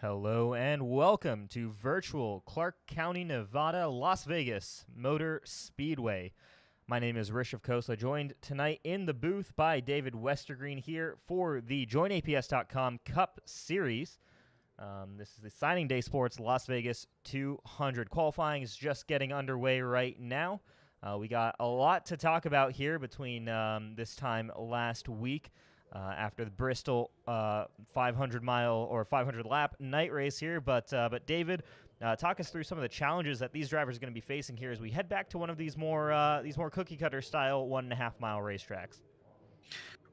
Hello and welcome to virtual Clark County, Nevada, Las Vegas Motor Speedway. My name is Rishav Khosla, joined tonight in the booth by David Westergreen here for the JoinAPS.com Cup Series. This is the Signing Day Sports Las Vegas 200. Qualifying is just getting underway right now. We got a lot to talk about here between this time last week. After the Bristol 500-mile or 500-lap night race here. But David, talk us through some of the challenges that these drivers are going to be facing here as we head back to one of these more cookie-cutter style 1.5-mile racetracks.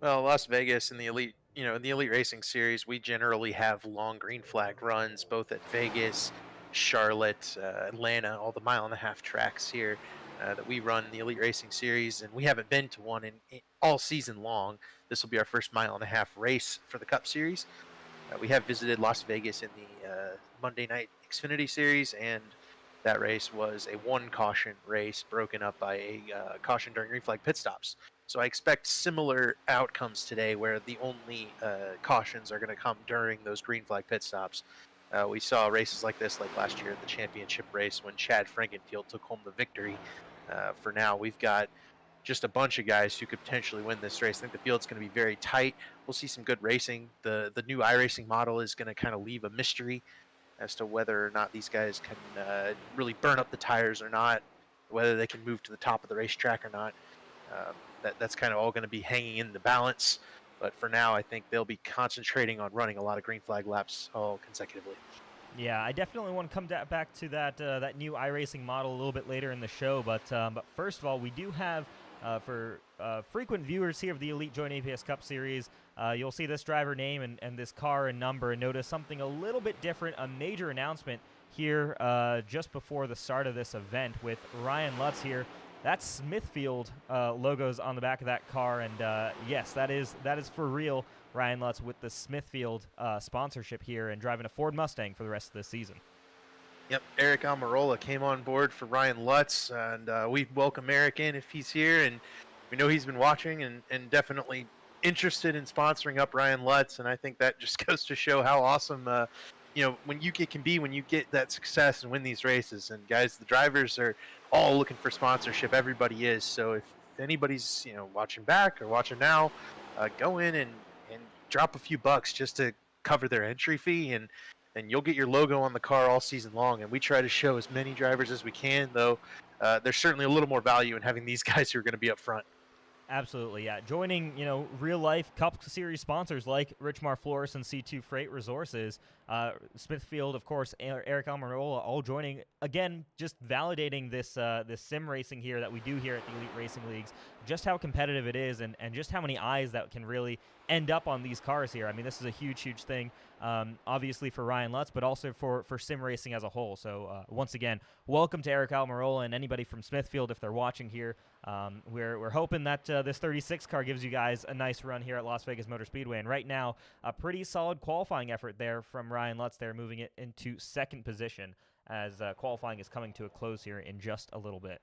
Well, Las Vegas in the elite, in the elite racing series, we generally have long green flag runs, both at Vegas, Charlotte, Atlanta, all the mile-and-a-half tracks here that we run in the elite racing series, and we haven't been to one in all season long. This will be our first mile-and-a-half race for the Cup Series. We have visited Las Vegas in the Monday Night Xfinity Series, and that race was a one caution race broken up by a caution during green flag pit stops. So I expect similar outcomes today where the only cautions are going to come during those green flag pit stops. We saw races like this like last year at the championship race when Chad Frankenfield took home the victory. For now, we've got just a bunch of guys who could potentially win this race. I think the field's going to be very tight. We'll see some good racing. The new iRacing model is going to kind of leave a mystery as to whether or not these guys can really burn up the tires or not, whether they can move to the top of the racetrack or not. That's kind of all going to be hanging in the balance. But for now, I think they'll be concentrating on running a lot of green flag laps all consecutively. Yeah, I definitely want to come back to that new iRacing model a little bit later in the show. But first of all, we do have for frequent viewers here of the Elite JoinAPS Cup Series, you'll see this driver name and this car and number and notice something a little bit different, a major announcement here just before the start of this event with Ryan Lutz here. That's Smithfield logos on the back of that car, and yes, that is for real. Ryan Lutz with the Smithfield sponsorship here and driving a Ford Mustang for the rest of this season. Yep, Eric Almirola came on board for Ryan Lutz, and we welcome Eric in if he's here, and we know he's been watching and definitely interested in sponsoring up Ryan Lutz, and I think that just goes to show how awesome when you get that success and win these races. And guys, the drivers are all looking for sponsorship. Everybody is. So if anybody's watching back or watching now, go in and drop a few bucks just to cover their entry fee, and you'll get your logo on the car all season long. And we try to show as many drivers as we can, though there's certainly a little more value in having these guys who are going to be up front. Absolutely, yeah. Joining, real-life Cup Series sponsors like Richmar Flores and C2 Freight Resources, Smithfield, of course, Eric Almirola, all joining. Again, just validating this sim racing here that we do here at the Elite Racing Leagues, just how competitive it is and just how many eyes that can really end up on these cars here. I mean, this is a huge, huge thing, obviously for Ryan Lutz, but also for sim racing as a whole. So once again, welcome to Eric Almirola and anybody from Smithfield if they're watching here. We're hoping that this 36 car gives you guys a nice run here at Las Vegas Motor Speedway. And right now, a pretty solid qualifying effort there from Ryan Lutz there, moving it into second position as qualifying is coming to a close here in just a little bit.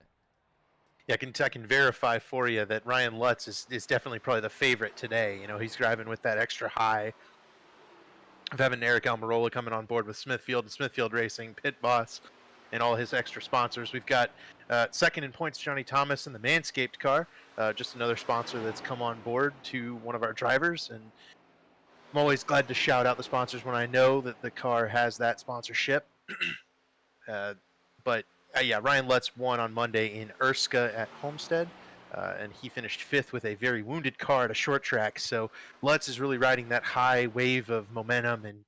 Yeah, I can verify for you that Ryan Lutz is definitely probably the favorite today. He's driving with that extra high of having Eric Almirola coming on board with Smithfield and Smithfield Racing, Pit Boss, and all his extra sponsors. We've got second in points Johnny Thomas in the Manscaped car, just another sponsor that's come on board to one of our drivers. And I'm always glad to shout out the sponsors when I know that the car has that sponsorship. Yeah, Ryan Lutz won on Monday in Erska at Homestead, and he finished fifth with a very wounded car at a short track. So Lutz is really riding that high wave of momentum, and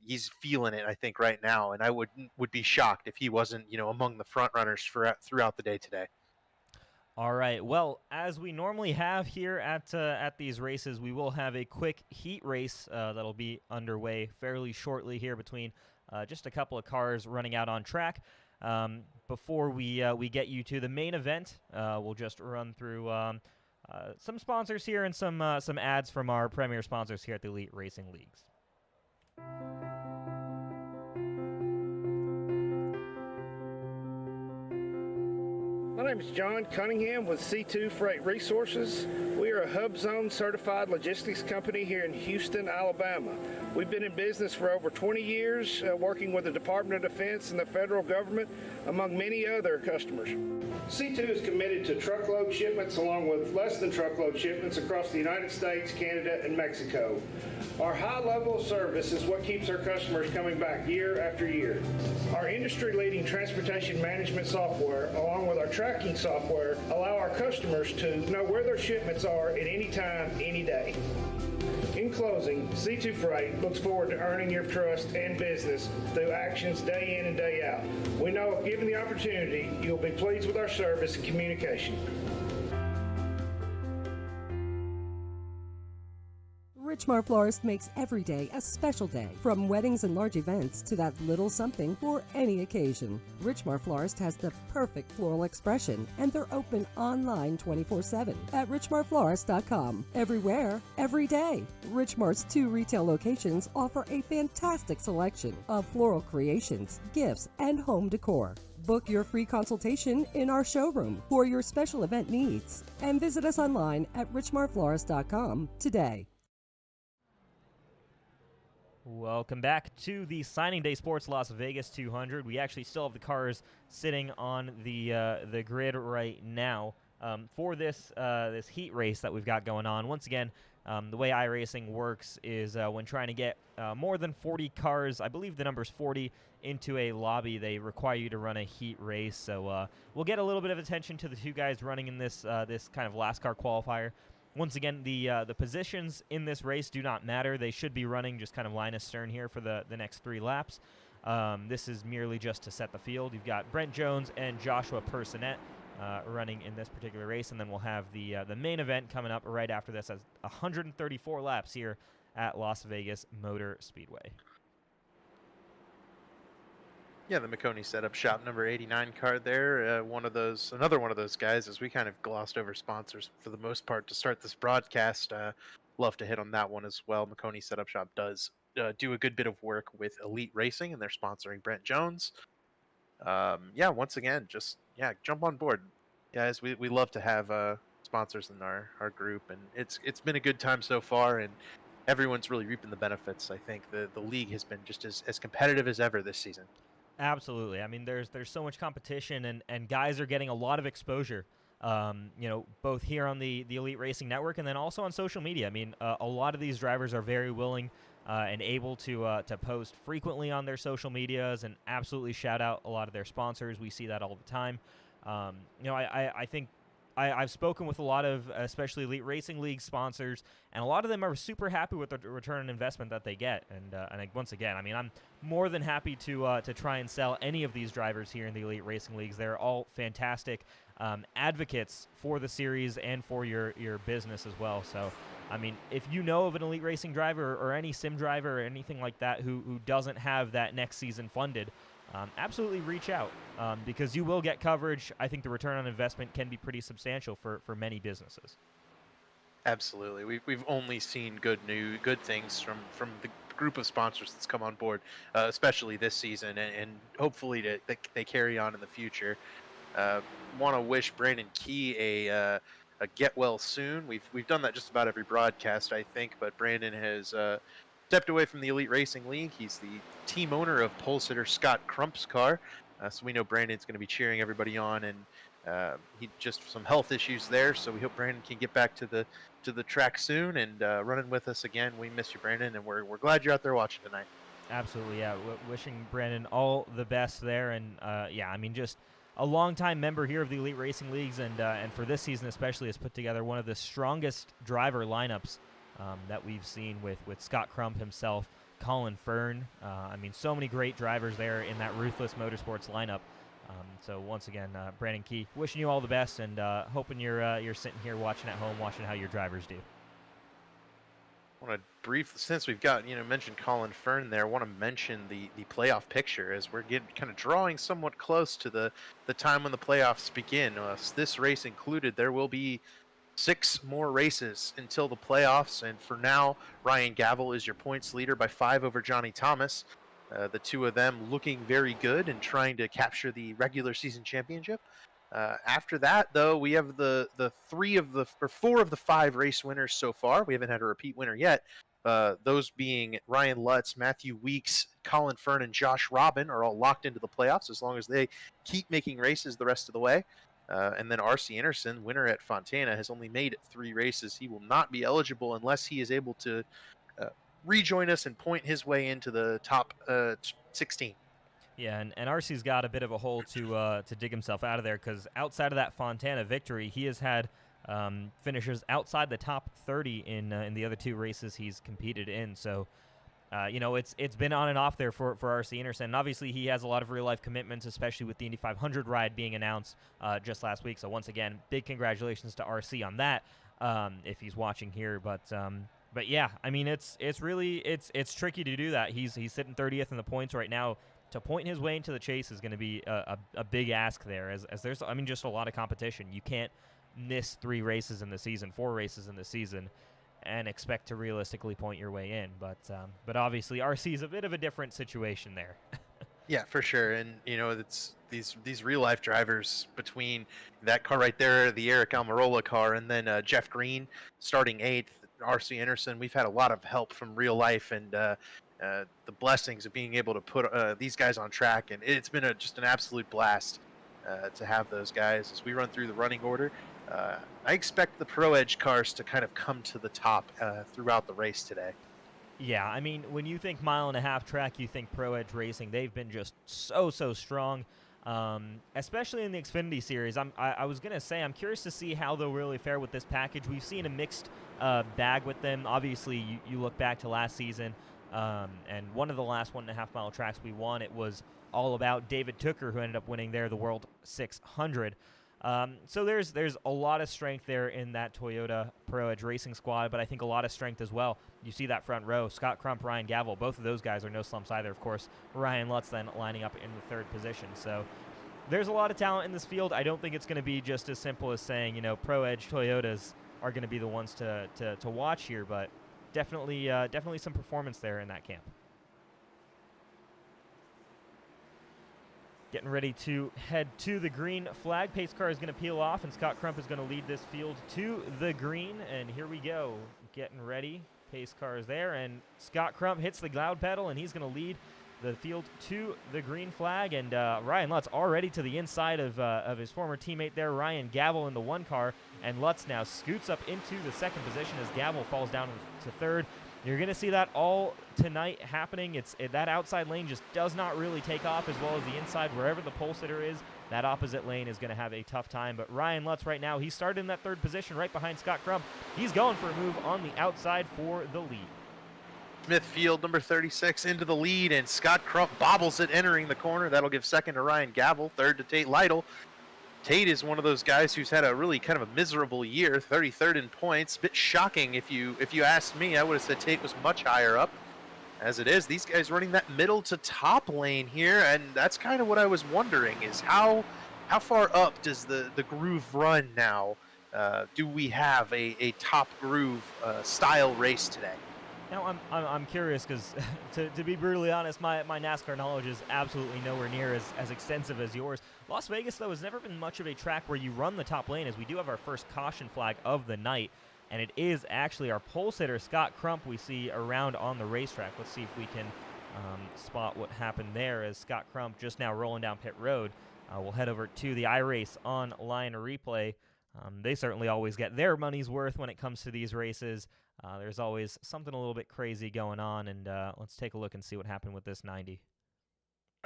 he's feeling it, I think, right now. And I would be shocked if he wasn't, among the front runners throughout the day today. All right. Well, as we normally have here at these races, we will have a quick heat race that'll be underway fairly shortly here between just a couple of cars running out on track. Before we get you to the main event, we'll just run through some sponsors here and some ads from our premier sponsors here at the Elite Racing Leagues. My name is John Cunningham with C2 Freight Resources. We are a Hub Zone certified logistics company here in Houston, Alabama. We've been in business for over 20 years, working with the Department of Defense and the federal government, among many other customers. C2 is committed to truckload shipments along with less than truckload shipments across the United States, Canada, and Mexico. Our high level of service is what keeps our customers coming back year after year. Our industry-leading transportation management software, along with our tracking software, allow our customers to know where their shipments are at any time, any day. In closing, C2 Freight looks forward to earning your trust and business through actions day in and day out. We know if given the opportunity, you'll be pleased with our service and communication. Richmar Florist makes every day a special day, from weddings and large events to that little something for any occasion. Richmar Florist has the perfect floral expression, and they're open online 24/7 at richmarflorist.com. Everywhere, every day. Richmar's 2 retail locations offer a fantastic selection of floral creations, gifts, and home decor. Book your free consultation in our showroom for your special event needs, and visit us online at richmarflorist.com today. Welcome back to the Signing Day Sports Las Vegas 200. We actually still have the cars sitting on the grid right now for this this heat race that we've got going on. Once again, the way iRacing works is when trying to get more than 40 cars, I believe the number's 40, into a lobby, they require you to run a heat race. So we'll get a little bit of attention to the 2 guys running in this this kind of last car qualifier. Once again, the positions in this race do not matter. They should be running just kind of line astern here for the next 3 laps. This is merely just to set the field. You've got Brent Jones and Joshua Personette running in this particular race, and then we'll have the main event coming up right after this as 134 laps here at Las Vegas Motor Speedway. Yeah, the McConey setup shop number 89 card there. Another one of those guys, as we kind of glossed over sponsors for the most part to start this broadcast. Love to hit on that one as well. McConey setup shop does do a good bit of work with Elite Racing, and they're sponsoring Brent Jones. Once again, jump on board, guys. We love to have sponsors in our group, and it's been a good time so far, and everyone's really reaping the benefits. I think the league has been just as competitive as ever this season. Absolutely. I mean, there's so much competition, and guys are getting a lot of exposure, both here on the Elite Racing Network and then also on social media. I mean, a lot of these drivers are very willing and able to post frequently on their social medias and absolutely shout out a lot of their sponsors. We see that all the time. I think I've spoken with a lot of, especially Elite Racing League sponsors, and a lot of them are super happy with the return on investment that they get. And once again, I mean, I'm more than happy to try and sell any of these drivers here in the Elite Racing Leagues. They're all fantastic advocates for the series and for your business as well. So, I mean, if you know of an Elite Racing driver or any sim driver or anything like that who doesn't have that next season funded, absolutely reach out because you will get coverage. I think the return on investment can be pretty substantial for many businesses. Absolutely. We've only seen good things from the group of sponsors that's come on board, especially this season, and hopefully they carry on in the future. Want to wish Brandon Key a get well soon. We've done that just about every broadcast, I think, but Brandon has stepped away from the Elite Racing League. He's the team owner of pole sitter Scott Crump's car, so we know Brandon's going to be cheering everybody on, and he just some health issues there, so we hope Brandon can get back to the track soon and running with us again. We miss you, Brandon, and we're glad you're out there watching tonight. Absolutely, yeah. Wishing Brandon all the best there, and I mean, just a longtime member here of the Elite Racing Leagues, and for this season especially, has put together one of the strongest driver lineups that we've seen with Scott Crump himself, Colin Fern. I mean, so many great drivers there in that Ruthless Motorsports lineup. So once again, Brandon Key, wishing you all the best, and hoping you're sitting here watching at home, watching how your drivers do. I want to since we've got mentioned Colin Fern there, I want to mention the playoff picture as we're kind of drawing somewhat close to the time when the playoffs begin. This race included, there will be 6 more races until the playoffs, and for now, Ryan Gavel is your points leader by 5 over Johnny Thomas. The two of them looking very good and trying to capture the regular season championship. After that, though, we have the 4 of the 5 race winners so far. We haven't had a repeat winner yet. Those being Ryan Lutz, Matthew Weeks, Colin Fern, and Josh Robin are all locked into the playoffs as long as they keep making races the rest of the way. And then R.C. Anderson, winner at Fontana, has only made 3 races. He will not be eligible unless he is able to rejoin us and point his way into the top 16. Yeah, and RC's got a bit of a hole to dig himself out of there, because outside of that Fontana victory, he has had finishers outside the top 30 in the other 2 races he's competed in. So, it's been on and off there for RC Anderson. And obviously, he has a lot of real-life commitments, especially with the Indy 500 ride being announced just last week. So once again, big congratulations to RC on that, if he's watching here. But yeah, I mean, it's tricky to do that. He's sitting 30th in the points right now. To point his way into the chase is going to be a big ask there, as there's, I mean, just a lot of competition. You can't miss 3 races in the season, 4 races in the season, and expect to realistically point your way in. But obviously, RC is a bit of a different situation there. Yeah, for sure. And it's these real life drivers, between that car right there, the Eric Almirola car, and then Jeff Green starting 8th, RC Anderson. We've had a lot of help from real life and the blessings of being able to put these guys on track, and it's been just an absolute blast to have those guys as we run through the running order. I expect the Pro Edge cars to kind of come to the top throughout the race today. Yeah, I mean, when you think mile-and-a-half track, you think Pro Edge Racing. They've been just so strong, especially in the Xfinity Series. I was going to say, I'm curious to see how they'll really fare with this package. We've seen a mixed bag with them. Obviously, you look back to last season, and one of the last 1.5 mile tracks we won, it was all about David Tooker, who ended up winning there the World 600. So there's a lot of strength there in that Toyota Pro Edge Racing squad, but I think a lot of strength as well. You see that front row, Scott Crump, Ryan Gavel, both of those guys are no slumps either. Of course, Ryan Lutz then lining up in the 3rd position. So there's a lot of talent in this field. I don't think it's going to be just as simple as saying, Pro Edge Toyotas are going to be the ones to watch here, but definitely some performance there in that camp. Getting ready to head to the green flag. Pace car is going to peel off, and Scott Crump is going to lead this field to the green. And here we go. Getting ready. Pace car is there, and Scott Crump hits the loud pedal, and he's going to lead the field to the green flag. And Ryan Lutz already to the inside of his former teammate there, Ryan Gavel, in the 1 car. And Lutz now scoots up into the 2nd position as Gavel falls down to 3rd. You're going to see that all tonight happening. That outside lane just does not really take off as well as the inside. Wherever the pole sitter is, that opposite lane is going to have a tough time. But Ryan Lutz right now, he started in that 3rd position right behind Scott Crump. He's going for a move on the outside for the lead. Smithfield, number 36, into the lead, and Scott Crump bobbles it entering the corner. That'll give 2nd to Ryan Gavel, 3rd to Tate Lytle. Tate is one of those guys who's had a really kind of a miserable year, 33rd in points. Bit shocking if you asked me. I would have said Tate was much higher up. As it is, these guys running that middle to top lane here, and that's kind of what I was wondering, is how far up does the groove run now? Do we have a top groove style race today? Now, I'm curious because, to be brutally honest, my NASCAR knowledge is absolutely nowhere near as extensive as yours. Las Vegas, though, has never been much of a track where you run the top lane, as we do have our first caution flag of the night, and it is actually our pole sitter, Scott Crump, we see around on the racetrack. Let's see if we can spot what happened there as Scott Crump just now rolling down pit road. We'll head over to the iRace online replay. They certainly always get their money's worth when it comes to these races. There's always something a little bit crazy going on, and let's take a look and see what happened with this 90.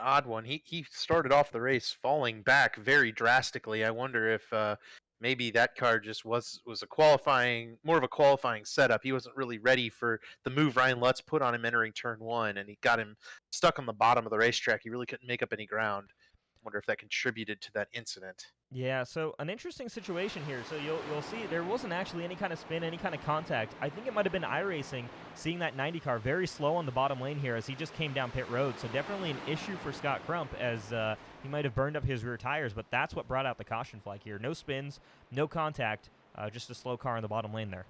Odd one. He started off the race falling back very drastically. I wonder if maybe that car just was more of a qualifying setup. He wasn't really ready for the move Ryan Lutz put on him entering turn 1, and he got him stuck on the bottom of the racetrack. He really couldn't make up any ground. I wonder if that contributed to that incident. Yeah, so an interesting situation here. So you'll see there wasn't actually any kind of spin, any kind of contact. I think it might have been iRacing seeing that 90 car very slow on the bottom lane here as he just came down pit road. So definitely an issue for Scott Crump as he might have burned up his rear tires, but that's what brought out the caution flag here. No spins, no contact, just a slow car in the bottom lane there.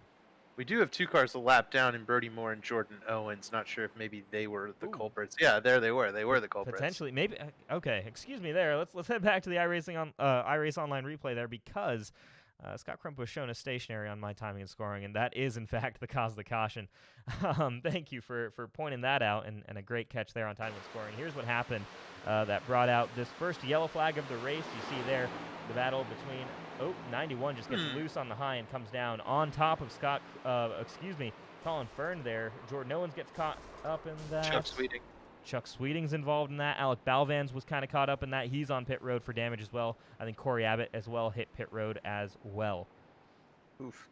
We do have 2 cars a lap down in Brody Moore and Jordan Owens. Not sure if maybe they were the Ooh. culprits. Yeah, there they were. They were the culprits. Potentially, maybe. Okay, excuse me there. Let's head back to the iRace Online replay there, because Scott Crump was shown as stationary on my timing and scoring, and that is in fact the cause of the caution. Thank you for pointing that out, and a great catch there on timing and scoring. Here's what happened that brought out this first yellow flag of the race. You see there the battle between 91 just gets loose on the high and comes down on top of Colin Fern there. Jordan Owens gets caught up in that. Chuck Sweeting's involved in that. Alec Balvans was kind of caught up in that. He's on pit road for damage as well. I think Corey Abbott as well hit pit road as well. Oof.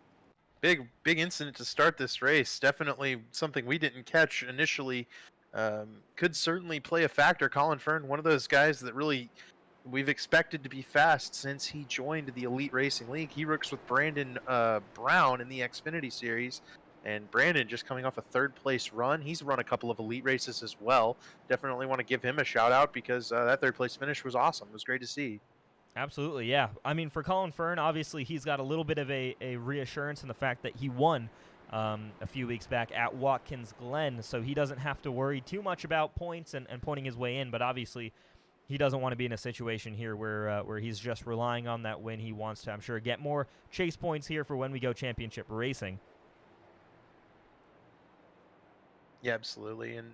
Big incident to start this race. Definitely something we didn't catch initially. Could certainly play a factor. Colin Fern, one of those guys that really we've expected to be fast since he joined the Elite Racing League. He works with Brandon Brown in the Xfinity Series. And Brandon just coming off a 3rd place run. He's run a couple of elite races as well. Definitely want to give him a shout out because that 3rd place finish was awesome. It was great to see. Absolutely, yeah. I mean, for Colin Fern, obviously he's got a little bit of a reassurance in the fact that he won a few weeks back at Watkins Glen, so he doesn't have to worry too much about points and pointing his way in. But obviously, he doesn't want to be in a situation here where he's just relying on that win. He wants to, I'm sure, get more chase points here for when we go championship racing. Yeah, absolutely. And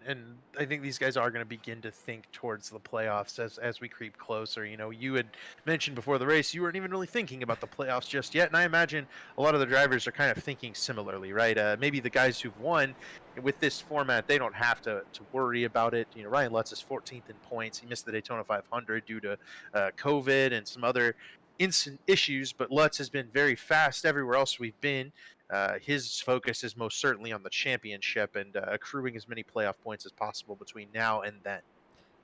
I think these guys are going to begin to think towards the playoffs as we creep closer. You know, you had mentioned before the race you weren't even really thinking about the playoffs just yet, and I imagine a lot of the drivers are kind of thinking similarly, right? Maybe the guys who've won with this format, they don't have to worry about it. You know, Ryan Lutz is 14th in points. He missed the Daytona 500 due to COVID and some other instant issues, but Lutz has been very fast everywhere else we've been. His focus is most certainly on the championship and accruing as many playoff points as possible between now and then.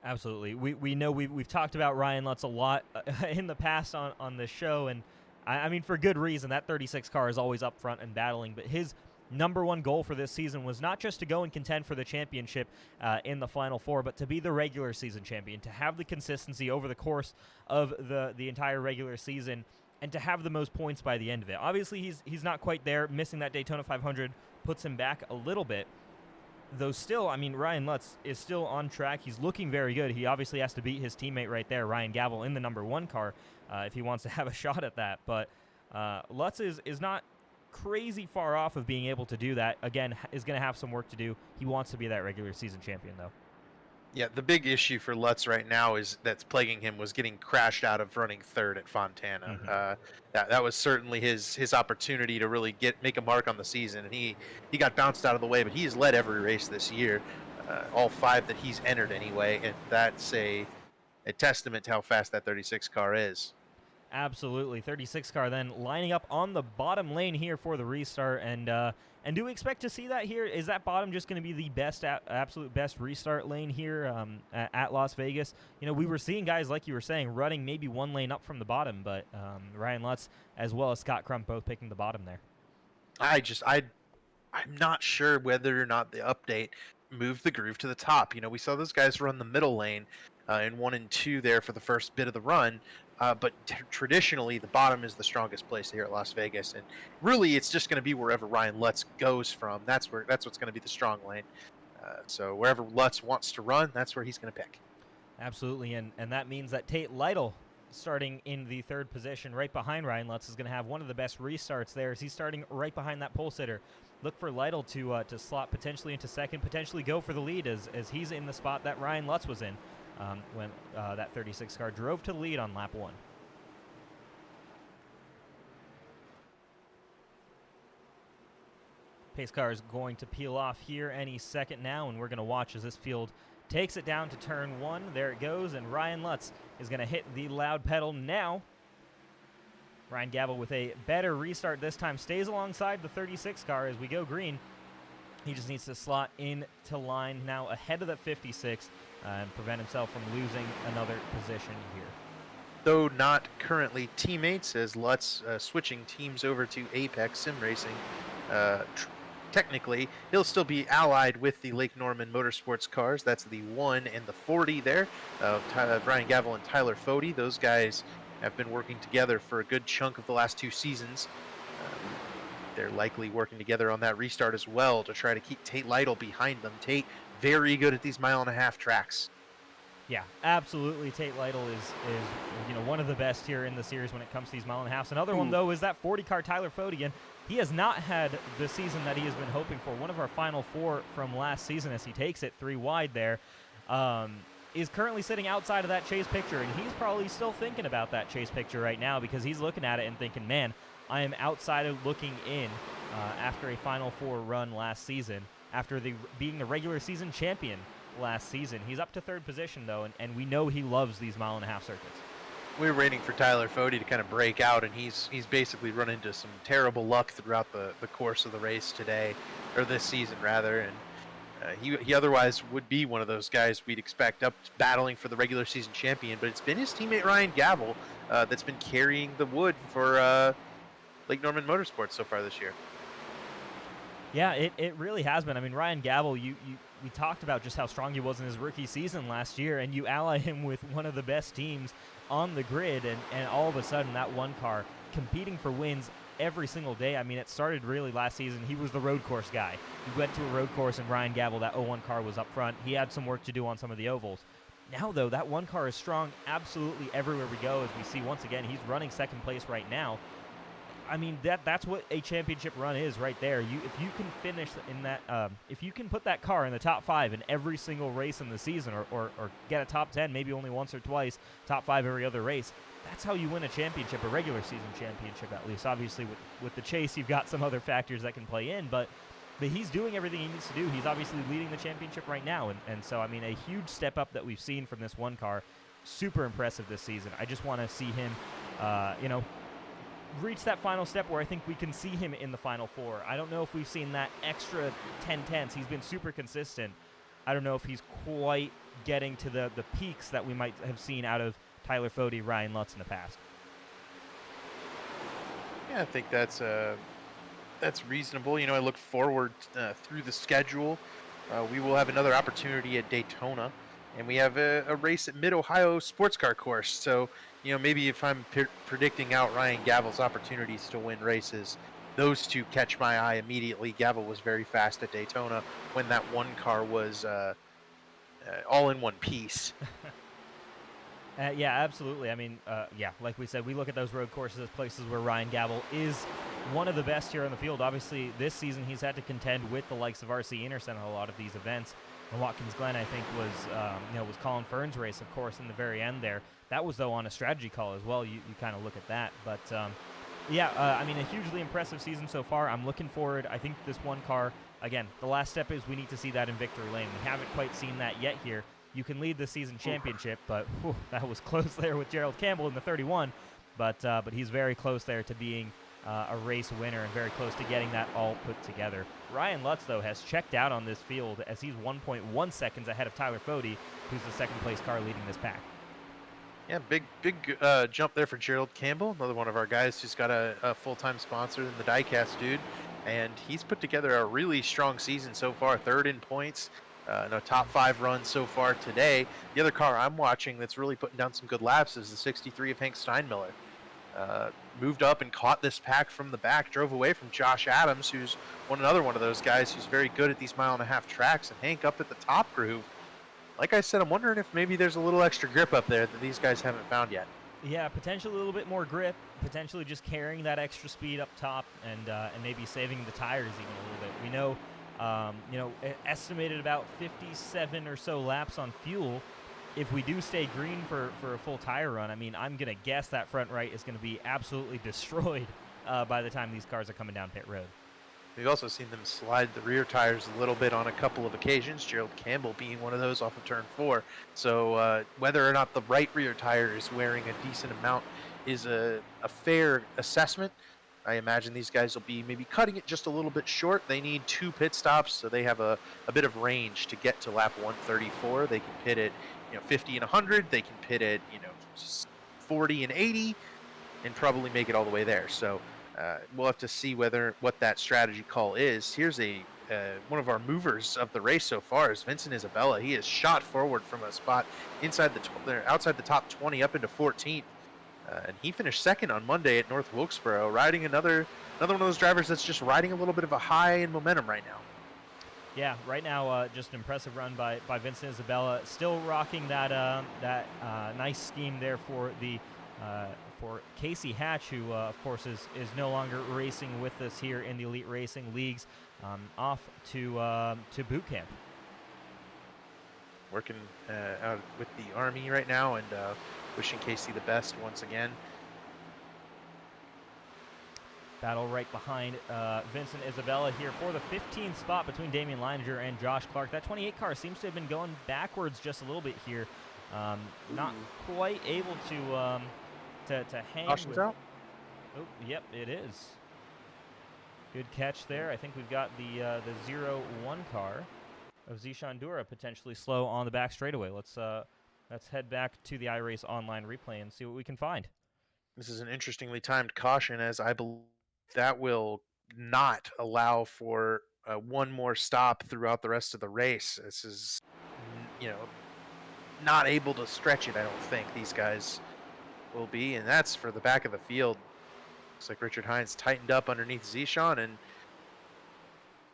Absolutely. We know we've talked about Ryan Lutz a lot in the past on this show, and I mean for good reason. That 36 car is always up front and battling, but his number one goal for this season was not just to go and contend for the championship in the Final Four, but to be the regular season champion, to have the consistency over the course of the entire regular season, and to have the most points by the end of it. Obviously, he's not quite there. Missing that Daytona 500 puts him back a little bit. Though still, I mean, Ryan Lutz is still on track. He's looking very good. He obviously has to beat his teammate right there, Ryan Gavel, in the number 1 car if he wants to have a shot at that. But Lutz is not crazy far off of being able to do that. Again, is going to have some work to do. He wants to be that regular season champion, though. Yeah, the big issue for Lutz right now that's plaguing him was getting crashed out of running 3rd at Fontana. Mm-hmm. That was certainly his opportunity to really make a mark on the season, and he got bounced out of the way. But he has led every race this year, all 5 that he's entered anyway, and that's a testament to how fast that 36 car is. Absolutely. 36 car then lining up on the bottom lane here for the restart. And do we expect to see that here? Is that bottom just going to be the best, absolute best restart lane here at Las Vegas? You know, we were seeing guys, like you were saying, running maybe 1 lane up from the bottom, but Ryan Lutz as well as Scott Crump both picking the bottom there. I'm not sure whether or not the update moved the groove to the top. You know, we saw those guys run the middle lane in 1 and 2 there for the first bit of the run. But traditionally, the bottom is the strongest place here at Las Vegas, and really, it's just going to be wherever Ryan Lutz goes from. That's what's going to be the strong lane. So wherever Lutz wants to run, that's where he's going to pick. Absolutely, and that means that Tate Lytle, starting in the 3rd position, right behind Ryan Lutz, is going to have one of the best restarts there. As he's starting right behind that pole sitter. Look for Lytle to slot potentially into 2nd, potentially go for the lead as he's in the spot that Ryan Lutz was in. When that 36 car drove to the lead on lap 1. Pace car is going to peel off here any second now, and we're going to watch as this field takes it down to turn 1. There it goes, and Ryan Lutz is going to hit the loud pedal now. Ryan Gavel with a better restart this time stays alongside the 36 car as we go green. He just needs to slot into line now ahead of the 56 and prevent himself from losing another position here. Though not currently teammates, as Lutz switching teams over to Apex Sim Racing, technically he'll still be allied with the Lake Norman Motorsports cars. That's the 1 and the 40 there of Ryan Gavel and Tyler Fody. Those guys have been working together for a good chunk of the last 2 seasons. they're likely working together on that restart as well to try to keep Tate Lytle behind them. Tate, very good at these 1.5-mile tracks. Yeah, absolutely. Tate Lytle is one of the best here in the series when it comes to these 1.5 miles. Another one, though, is that 40 car Tyler Fodian. He has not had the season that he has been hoping for. One of our final four from last season as he takes it 3 wide there. Is currently sitting outside of that chase picture, and he's probably still thinking about that chase picture right now because he's looking at it and thinking, man, I am outside of looking in after a Final Four run last season, after being the regular season champion last season. He's up to 3rd position, though, and we know he loves these 1.5-mile circuits. We were waiting for Tyler Fody to kind of break out, and he's basically run into some terrible luck throughout the course of the race today, or this season, rather, and he otherwise would be one of those guys we'd expect up battling for the regular season champion, but it's been his teammate Ryan Gavel that's been carrying the wood for Lake Norman Motorsports so far this year. Yeah, it really has been. I mean, Ryan Gavel, we talked about just how strong he was in his rookie season last year, and you ally him with one of the best teams on the grid, and all of a sudden that one car competing for wins every single day. I mean, it started really last season. He was the road course guy. He went to a road course, and Ryan Gavel, that 01 car, was up front. He had some work to do on some of the ovals. Now, though, that one car is strong absolutely everywhere we go, as we see once again. He's running 2nd place right now. I mean, that's what a championship run is right there. If you can finish in that, if you can put that car in the top 5 in every single race in the season, or get a top 10 maybe only once or twice, top 5 every other race, that's how you win a championship, a regular season championship at least. Obviously, with the chase, you've got some other factors that can play in, but he's doing everything he needs to do. He's obviously leading the championship right now, and so, I mean, a huge step up that we've seen from this one car. Super impressive this season. I just want to see him, reach that final step where I think we can see him in the Final Four. I don't know if we've seen that extra 10/10. He's been super consistent. I don't know if he's quite getting to the peaks that we might have seen out of Tyler Fody, Ryan Lutz in the past. Yeah, I think that's reasonable. I look forward through the schedule. We will have another opportunity at Daytona, and we have a race at Mid-Ohio Sports Car Course. So, maybe if I'm predicting out Ryan Gavel's opportunities to win races, those two catch my eye immediately. Gavel was very fast at Daytona when that one car was all in one piece. Yeah, absolutely. I mean, like we said, we look at those road courses as places where Ryan Gavel is one of the best here on the field. Obviously, this season he's had to contend with the likes of RC Intercent on a lot of these events. And Watkins Glen, I think, was Colin Fern's race, of course, in the very end there. That was, though, on a strategy call as well. You kind of look at that. But, I mean, a hugely impressive season so far. I'm looking forward. I think this one car, again, the last step is we need to see that in victory lane. We haven't quite seen that yet here. You can lead the season championship, but that was close there with Gerald Campbell in the 31. But he's very close there to being a race winner and very close to getting that all put together. Ryan Lutz, though, has checked out on this field as he's 1.1 seconds ahead of Tyler Fody, who's the 2nd place car leading this pack. Yeah, big jump there for Gerald Campbell, another one of our guys who's got a full-time sponsor in the Diecast Dude, and he's put together a really strong season so far, 3rd in points, no top 5 runs so far today. The other car I'm watching that's really putting down some good laps is the 63 of Hank Steinmiller. Moved up and caught this pack from the back, drove away from Josh Adams, who's another one of those guys who's very good at these 1.5-mile tracks, and Hank up at the top groove. Like I said, I'm wondering if maybe there's a little extra grip up there that these guys haven't found yet. Yeah, potentially a little bit more grip, potentially just carrying that extra speed up top, and maybe saving the tires even a little bit. We know, estimated about 57 or so laps on fuel. If we do stay green for a full tire run, I mean, I'm going to guess that front right is going to be absolutely destroyed by the time these cars are coming down pit road. We've also seen them slide the rear tires a little bit on a couple of occasions, Gerald Campbell being one of those off of turn 4. So whether or not the right rear tire is wearing a decent amount is a fair assessment. I imagine these guys will be maybe cutting it just a little bit short. They need 2 pit stops, so they have a bit of range to get to lap 134. They can pit it 50 and 100. They can pit it 40 and 80 and probably make it all the way there. So we'll have to see what that strategy call is. Here's one of our movers of the race so far is Vincent Isabella. He has shot forward from a spot outside the top 20 up into 14th. And he finished second on Monday at North Wilkesboro, riding another one of those drivers that's just riding a little bit of a high in momentum right now. Yeah, right now, just an impressive run by Vincent Isabella. Still rocking that nice scheme there for the for Casey Hatch, who of course is no longer racing with us here in the Elite Racing Leagues, off to boot camp. Working out with the Army right now, and wishing Casey the best once again. Battle right behind Vincent Isabella here for the 15th spot between Damian Leininger and Josh Clark. That 28 car seems to have been going backwards just a little bit here. Not quite able to hang. Caution's out. Oh, yep, it is. Good catch there. I think we've got the 0-1 car of Zishan Dura potentially slow on the back straightaway. Let's head back to the iRace online replay and see what we can find. This is an interestingly timed caution, as I believe that will not allow for one more stop throughout the rest of the race. This is, not able to stretch it, I don't think, these guys will be, and that's for the back of the field. Looks like Richard Hines tightened up underneath Zishan, and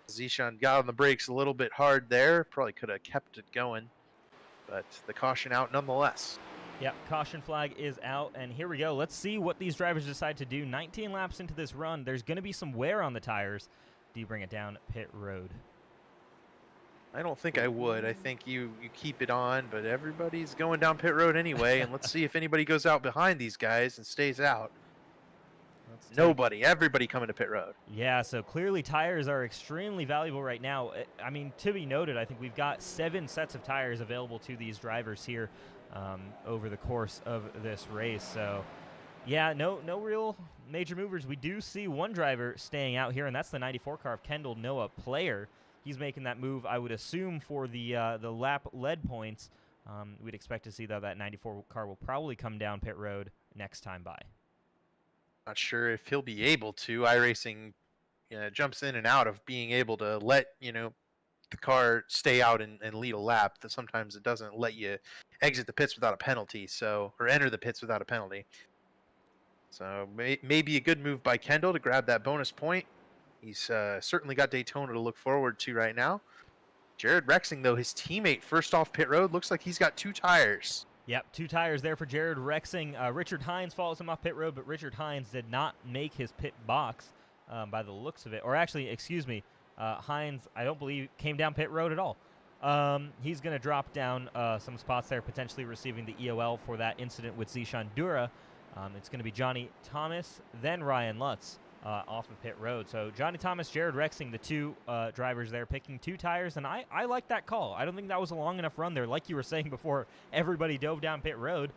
Zishan got on the brakes a little bit hard there. Probably could have kept it going, but the caution out nonetheless. Yeah, caution flag is out, and here we go. Let's see what these drivers decide to do. 19 laps into this run, there's going to be some wear on the tires. Do you bring it down pit road? I don't think I would. I think you keep it on, but everybody's going down pit road anyway, and let's see if anybody goes out behind these guys and stays out. Nobody. Everybody coming to pit road. Yeah, so clearly tires are extremely valuable right now. I mean, to be noted, I think we've got 7 sets of tires available to these drivers here over the course of this race. So, yeah, no real major movers. We do see one driver staying out here, and that's the 94 car of Kendall Noah Player. He's making that move, I would assume, for the lap lead points. We'd expect to see, though, that 94 car will probably come down pit road next time by. Not sure if he'll be able to. iRacing jumps in and out of being able to let the car stay out and lead a lap. That sometimes it doesn't let you exit the pits without a penalty, or enter the pits without a penalty. So maybe a good move by Kendall to grab that bonus point. He's certainly got Daytona to look forward to right now. Jared Rexing, though, his teammate first off pit road, looks like he's got 2 tires. Yep, 2 tires there for Jared Rexing. Richard Hines follows him off pit road, but Richard Hines did not make his pit box by the looks of it. Or actually, excuse me, Hines, I don't believe, came down pit road at all. He's going to drop down some spots there, potentially receiving the EOL for that incident with Zishan Dura. It's going to be Johnny Thomas, then Ryan Lutz off of pit road. So Johnny Thomas, Jared Rexing, the 2 drivers there, picking 2 tires, and I like that call. I don't think that was a long enough run there. Like you were saying before, everybody dove down pit road.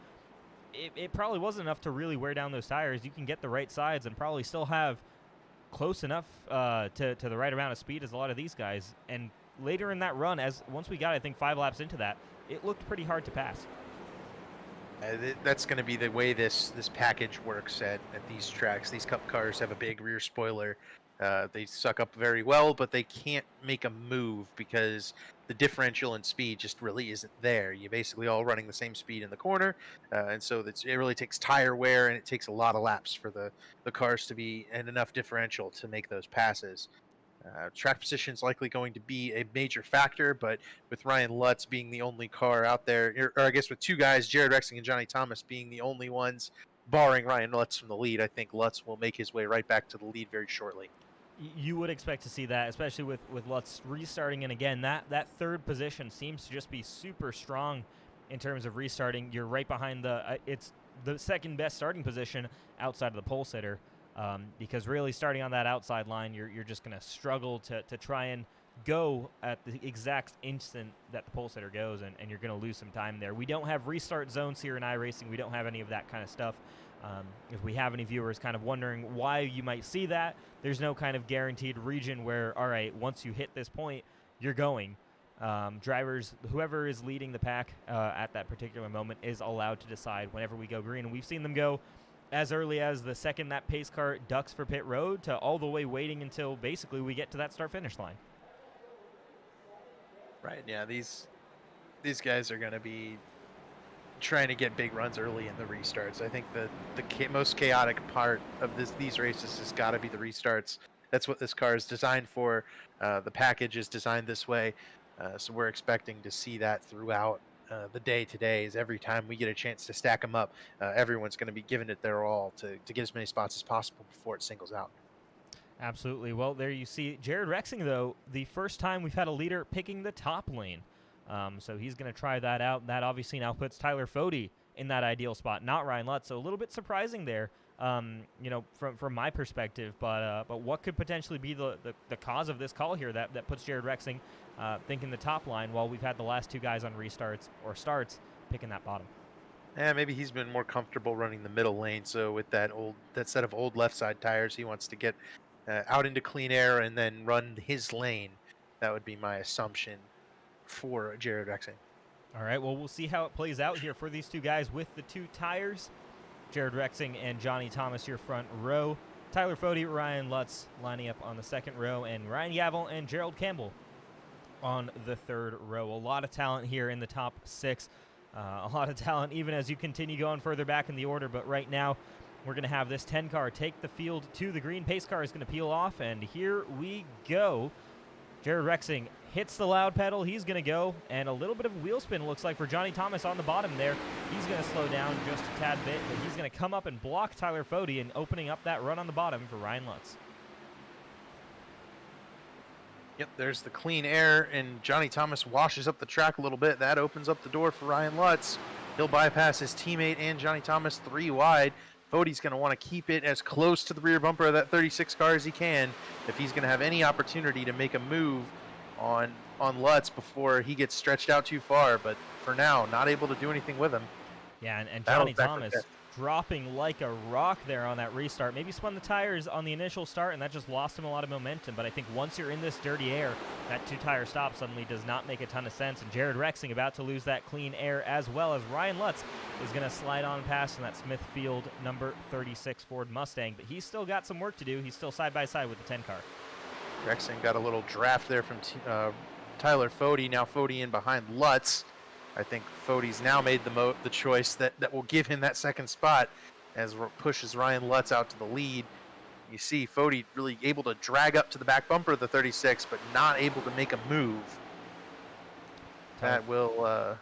It probably wasn't enough to really wear down those tires. You can get the right sides and probably still have close enough to the right amount of speed as a lot of these guys. And later in that run, once we got, I think, 5 laps into that, it looked pretty hard to pass. That's going to be the way this package works at these tracks. These Cup cars have a big rear spoiler. They suck up very well, but they can't make a move because the differential in speed just really isn't there. You're basically all running the same speed in the corner, and so it really takes tire wear, and it takes a lot of laps for the cars to be in enough differential to make those passes. Track position is likely going to be a major factor, but with Ryan Lutz being the only car out there, or I guess with 2 guys, Jared Rexing and Johnny Thomas being the only ones, barring Ryan Lutz from the lead, I think Lutz will make his way right back to the lead very shortly. You would expect to see that, especially with Lutz restarting. And again, that 3rd position seems to just be super strong in terms of restarting. You're right behind it's the 2nd best starting position outside of the pole sitter. Because really starting on that outside line, you're just going to struggle to try and go at the exact instant that the pole sitter goes, and you're going to lose some time there. We don't have restart zones here in iRacing. We don't have any of that kind of stuff. If we have any viewers kind of wondering why you might see that, there's no kind of guaranteed region where, all right, once you hit this point, you're going. Drivers, whoever is leading the pack at that particular moment is allowed to decide whenever we go green. And we've seen them go as early as the second that pace car ducks for pit road to all the way waiting until basically we get to that start-finish line. Right, yeah, these guys are going to be trying to get big runs early in the restarts. I think the most chaotic part of these races has got to be the restarts. That's what this car is designed for. The package is designed this way, so we're expecting to see that throughout the day today. Is every time we get a chance to stack them up, everyone's going to be giving it their all to get as many spots as possible before it singles out. Absolutely. Well, there you see Jared Rexing, though, the first time we've had a leader picking the top lane. So he's going to try that out. That obviously now puts Tyler Fode in that ideal spot, not Ryan Lutz. So a little bit surprising there, from my perspective. But what could potentially be the cause of this call here that puts Jared Rexing thinking the top line while we've had the last two guys on restarts or starts picking that bottom? Yeah, maybe he's been more comfortable running the middle lane. So with that set of old left side tires, he wants to get out into clean air and then run his lane. That would be my assumption for Jared Rexing. All right, well, we'll see how it plays out here for these two guys with the two tires. Jared Rexing and Johnny Thomas here front row. Tyler Fode, Ryan Lutz lining up on the second row, and Ryan Gavel and Gerald Campbell on the third row. A lot of talent here in the top six. A lot of talent even as you continue going further back in the order, but right now we're going to have this 10 car take the field to the green. Pace car is going to peel off, and here we go. Jared Rexing hits the loud pedal. He's going to go, and a little bit of a wheel spin looks like for Johnny Thomas on the bottom there. He's going to slow down just a tad bit, but he's going to come up and block Tyler Fode and opening up that run on the bottom for Ryan Lutz. Yep, there's the clean air, and Johnny Thomas washes up the track a little bit. That opens up the door for Ryan Lutz. He'll bypass his teammate and Johnny Thomas 3 wide. Fode's going to want to keep it as close to the rear bumper of that 36 car as he can if he's going to have any opportunity to make a move on Lutz before he gets stretched out too far. But for now, not able to do anything with him. Yeah, and Johnny Thomas dropping like a rock there on that restart. Maybe spun the tires on the initial start, and that just lost him a lot of momentum. But I think once you're in this dirty air, that two-tire stop suddenly does not make a ton of sense. And Jared Rexing about to lose that clean air, as well as Ryan Lutz is going to slide on past in that Smithfield number 36 Ford Mustang. But he's still got some work to do. He's still side-by-side with the 10 car. Rexing got a little draft there from Tyler Fode. Now Fode in behind Lutz. I think Fode's now made the choice that will give him that second spot as pushes Ryan Lutz out to the lead. You see Fode really able to drag up to the back bumper of the 36, but not able to make a move. That will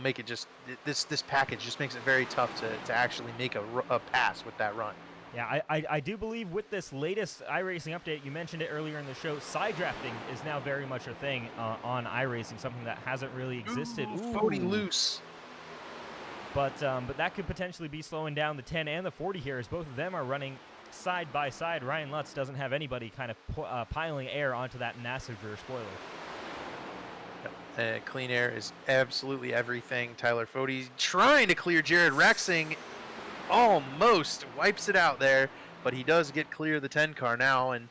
make it just this package just makes it very tough to actually make a pass with that run. Yeah, I do believe with this latest iRacing update, you mentioned it earlier in the show, side drafting is now very much a thing on iRacing, something that hasn't really existed. Fode loose. But that could potentially be slowing down the 10 and the 40 here, as both of them are running side by side. Ryan Lutz doesn't have anybody kind of piling air onto that massive rear spoiler. Clean air is absolutely everything. Tyler Fode trying to clear Jared Rexing. Almost wipes it out there, but he does get clear of the 10 car now, and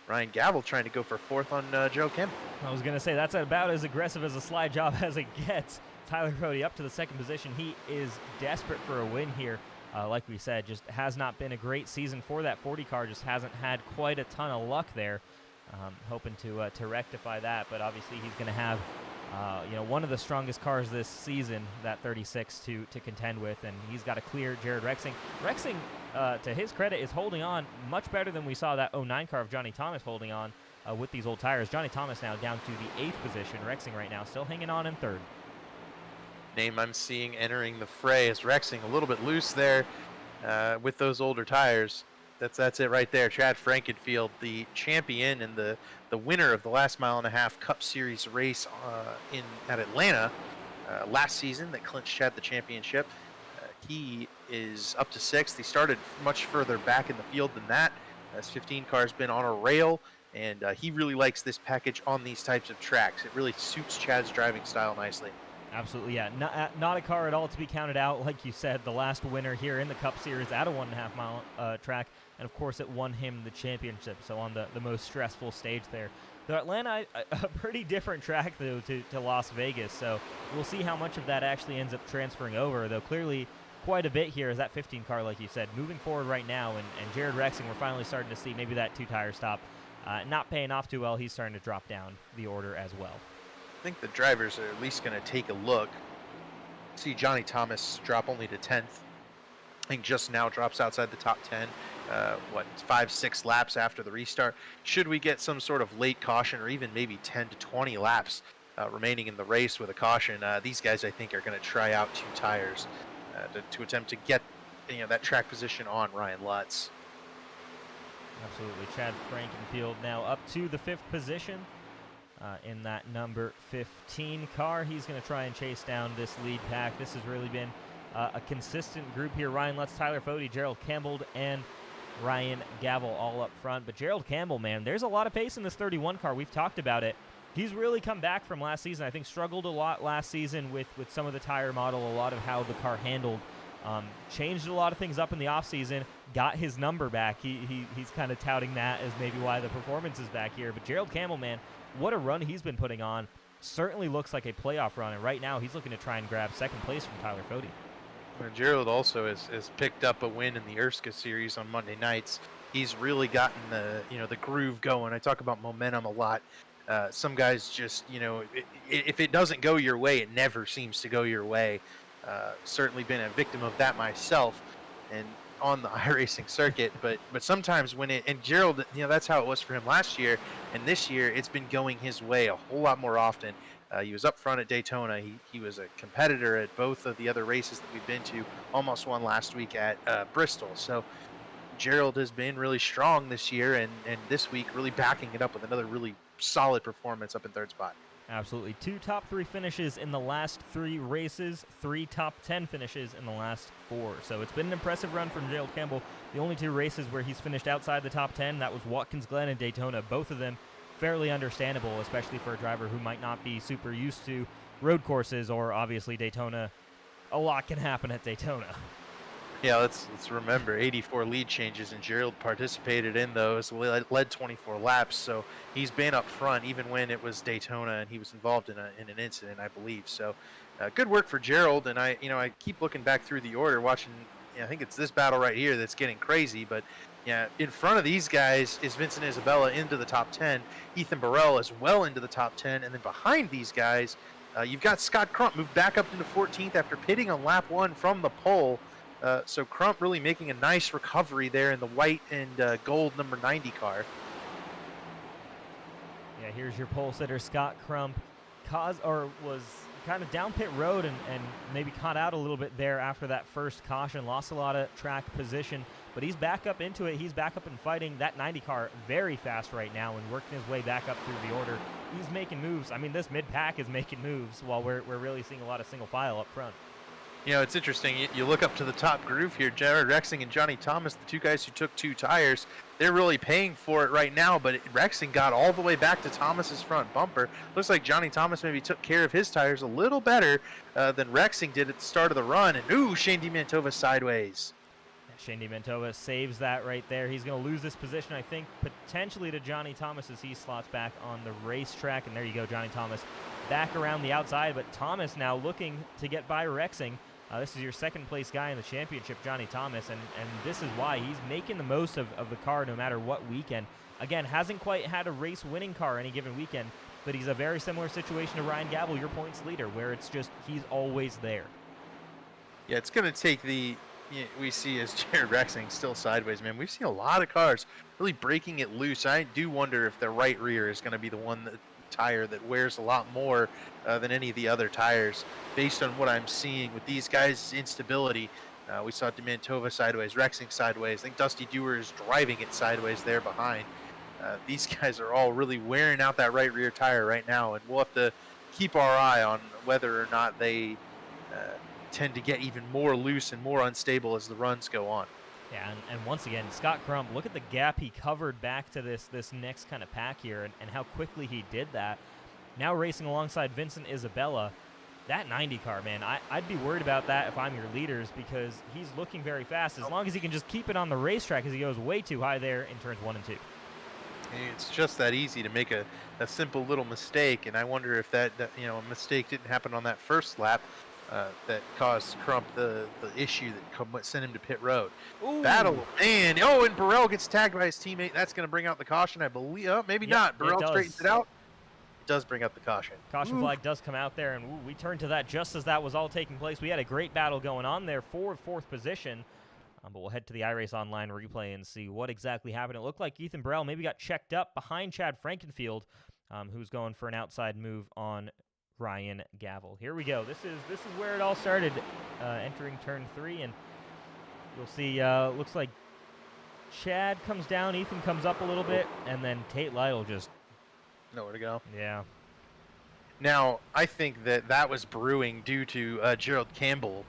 Ryan Gavel trying to go for fourth on Gerald Campbell. I was going to say, that's about as aggressive as a slide job as it gets. Tyler Fode up to the second position. He is desperate for a win here. Like we said, just has not been a great season for that 40 car, just hasn't had quite a ton of luck there. Hoping to rectify that, but obviously he's going to have one of the strongest cars this season, that 36, to contend with, and he's got to clear Jared Rexing. Rexing, to his credit, is holding on much better than we saw that 09 car of Johnny Thomas holding on with these old tires. Johnny Thomas now down to the 8th position. Rexing right now still hanging on in 3rd. Name I'm seeing entering the fray is Rexing, a little bit loose there with those older tires. That's it right there. Chad Frankenfield, the champion and the winner of the last mile-and-a-half Cup Series race at Atlanta last season that clinched Chad the championship. He is up to 6th. He started much further back in the field than that. His 15 car's been on a rail, and he really likes this package on these types of tracks. It really suits Chad's driving style nicely. Absolutely, yeah. Not a car at all to be counted out. Like you said, the last winner here in the Cup Series at a 1.5 mile track. And, of course, it won him the championship, so on the most stressful stage there. The Atlanta, a pretty different track, though, to Las Vegas. So we'll see how much of that actually ends up transferring over, though clearly quite a bit here is that 15 car, like you said, moving forward right now. And Jared Rexing, we're finally starting to see maybe that two-tire stop not paying off too well. He's starting to drop down the order as well. I think the drivers are at least going to take a look See Johnny Thomas drop only to 10th. I think just now drops outside the top 10. 5-6 laps after the restart. Should we get some sort of late caution or even maybe 10 to 20 laps remaining in the race with a caution, these guys I think are going to try out 2 tires to attempt to get that track position on Ryan Lutz. Absolutely. Chad Frankenfield now up to the 5th position in that number 15 car. He's going to try and chase down this lead pack. This has really been a consistent group here. Ryan Lutz, Tyler Fode, Gerald Campbell, and Ryan Gavel all up front. But Gerald Campbell, man, there's a lot of pace in this 31 car. We've talked about it. He's really come back from last season. I think struggled a lot last season with some of the tire model, a lot of how the car handled. Changed a lot of things up in the offseason, got his number back. He's kind of touting that as maybe why the performance is back here. But Gerald Campbell, man, what a run he's been putting on. Certainly looks like a playoff run, and right now he's looking to try and grab 2nd place from Tyler Fode. Well, Gerald also has picked up a win in the Erska series on Monday nights. He's really gotten the groove going. I talk about momentum a lot. Some guys just, if it doesn't go your way, it never seems to go your way. Certainly been a victim of that myself and on the iRacing circuit, but sometimes when and Gerald, that's how it was for him last year, and this year it's been going his way a whole lot more often. He was up front at Daytona. He was a competitor at both of the other races that we've been to, almost won last week at Bristol. So Gerald has been really strong this year, and this week really backing it up with another really solid performance up in 3rd spot. Absolutely. 2 top 3 finishes in the last 3 races, 3 top 10 finishes in the last 4. So it's been an impressive run from Gerald Campbell. The only 2 races where he's finished outside the top 10, that was Watkins Glen and Daytona. Both of them fairly understandable, especially for a driver who might not be super used to road courses or obviously Daytona. A lot can happen at Daytona. Yeah, let's remember 84 lead changes, and Gerald participated in those, led 24 laps, so he's been up front even when it was Daytona and he was involved in an incident, I believe. So good work for Gerald, and I keep looking back through the order, watching. I think it's this battle right here that's getting crazy, but in front of these guys is Vincent Isabella into the top 10, Ethan Burrell as well into the top 10, and then behind these guys, you've got Scott Crump moved back up into 14th after pitting on lap 1 from the pole. So Crump really making a nice recovery there in the white and gold number 90 car. Yeah, here's your pole sitter, Scott Crump. Was kind of down pit road and maybe caught out a little bit there after that first caution. Lost a lot of track position, but he's back up into it. He's back up and fighting. That 90 car very fast right now and working his way back up through the order. He's making moves. I mean, this mid-pack is making moves while we're really seeing a lot of single file up front. It's interesting. You look up to the top groove here, Jared Rexing and Johnny Thomas, the 2 guys who took 2 tires. They're really paying for it right now, but Rexing got all the way back to Thomas's front bumper. Looks like Johnny Thomas maybe took care of his tires a little better than Rexing did at the start of the run. And, Shane DiMantova sideways. Shane DiMantova saves that right there. He's going to lose this position, I think, potentially to Johnny Thomas as he slots back on the racetrack. And there you go, Johnny Thomas back around the outside. But Thomas now looking to get by Rexing. This is your 2nd place guy in the championship, Johnny Thomas, and this is why he's making the most of the car no matter what weekend. Again, hasn't quite had a race-winning car any given weekend, but he's a very similar situation to Ryan Gavel, your points leader, where it's just he's always there. Yeah, it's going to take we see as Jared Rexing still sideways, man. We've seen a lot of cars really breaking it loose. I do wonder if the right rear is going to be the one tire that wears a lot more than any of the other tires based on what I'm seeing with these guys' instability. We saw DiMantova sideways, Rexing sideways. I think Dusty Dewar is driving it sideways there behind. These guys are all really wearing out that right rear tire right now, and we'll have to keep our eye on whether or not they tend to get even more loose and more unstable as the runs go on. Yeah, and once again, Scott Crump, look at the gap he covered back to this next kind of pack here and how quickly he did that. Now racing alongside Vincent Isabella. That 90 car, man, I'd be worried about that if I'm your leaders because he's looking very fast as long as he can just keep it on the racetrack as he goes way too high there in turns 1 and 2. It's just that easy to make a simple little mistake, and I wonder if that a mistake didn't happen on that first lap. That caused Crump the issue that sent him to pit road. Ooh. Battle, and and Burrell gets tagged by his teammate. That's going to bring out the caution, I believe. Oh, maybe not. Burrell straightens it out. does bring up the caution. Caution flag does come out there, and we turned to that just as that was all taking place. We had a great battle going on there for fourth position. But we'll head to the iRace Online replay and see what exactly happened. It looked like Ethan Burrell maybe got checked up behind Chad Frankenfield, who's going for an outside move on Ryan Gavel. Here we go. This is where it all started, entering turn 3, and you'll see. Looks like Chad comes down, Ethan comes up a little bit, and then Tate Lytle just nowhere to go. Yeah. Now I think that was brewing due to Gerald Campbell.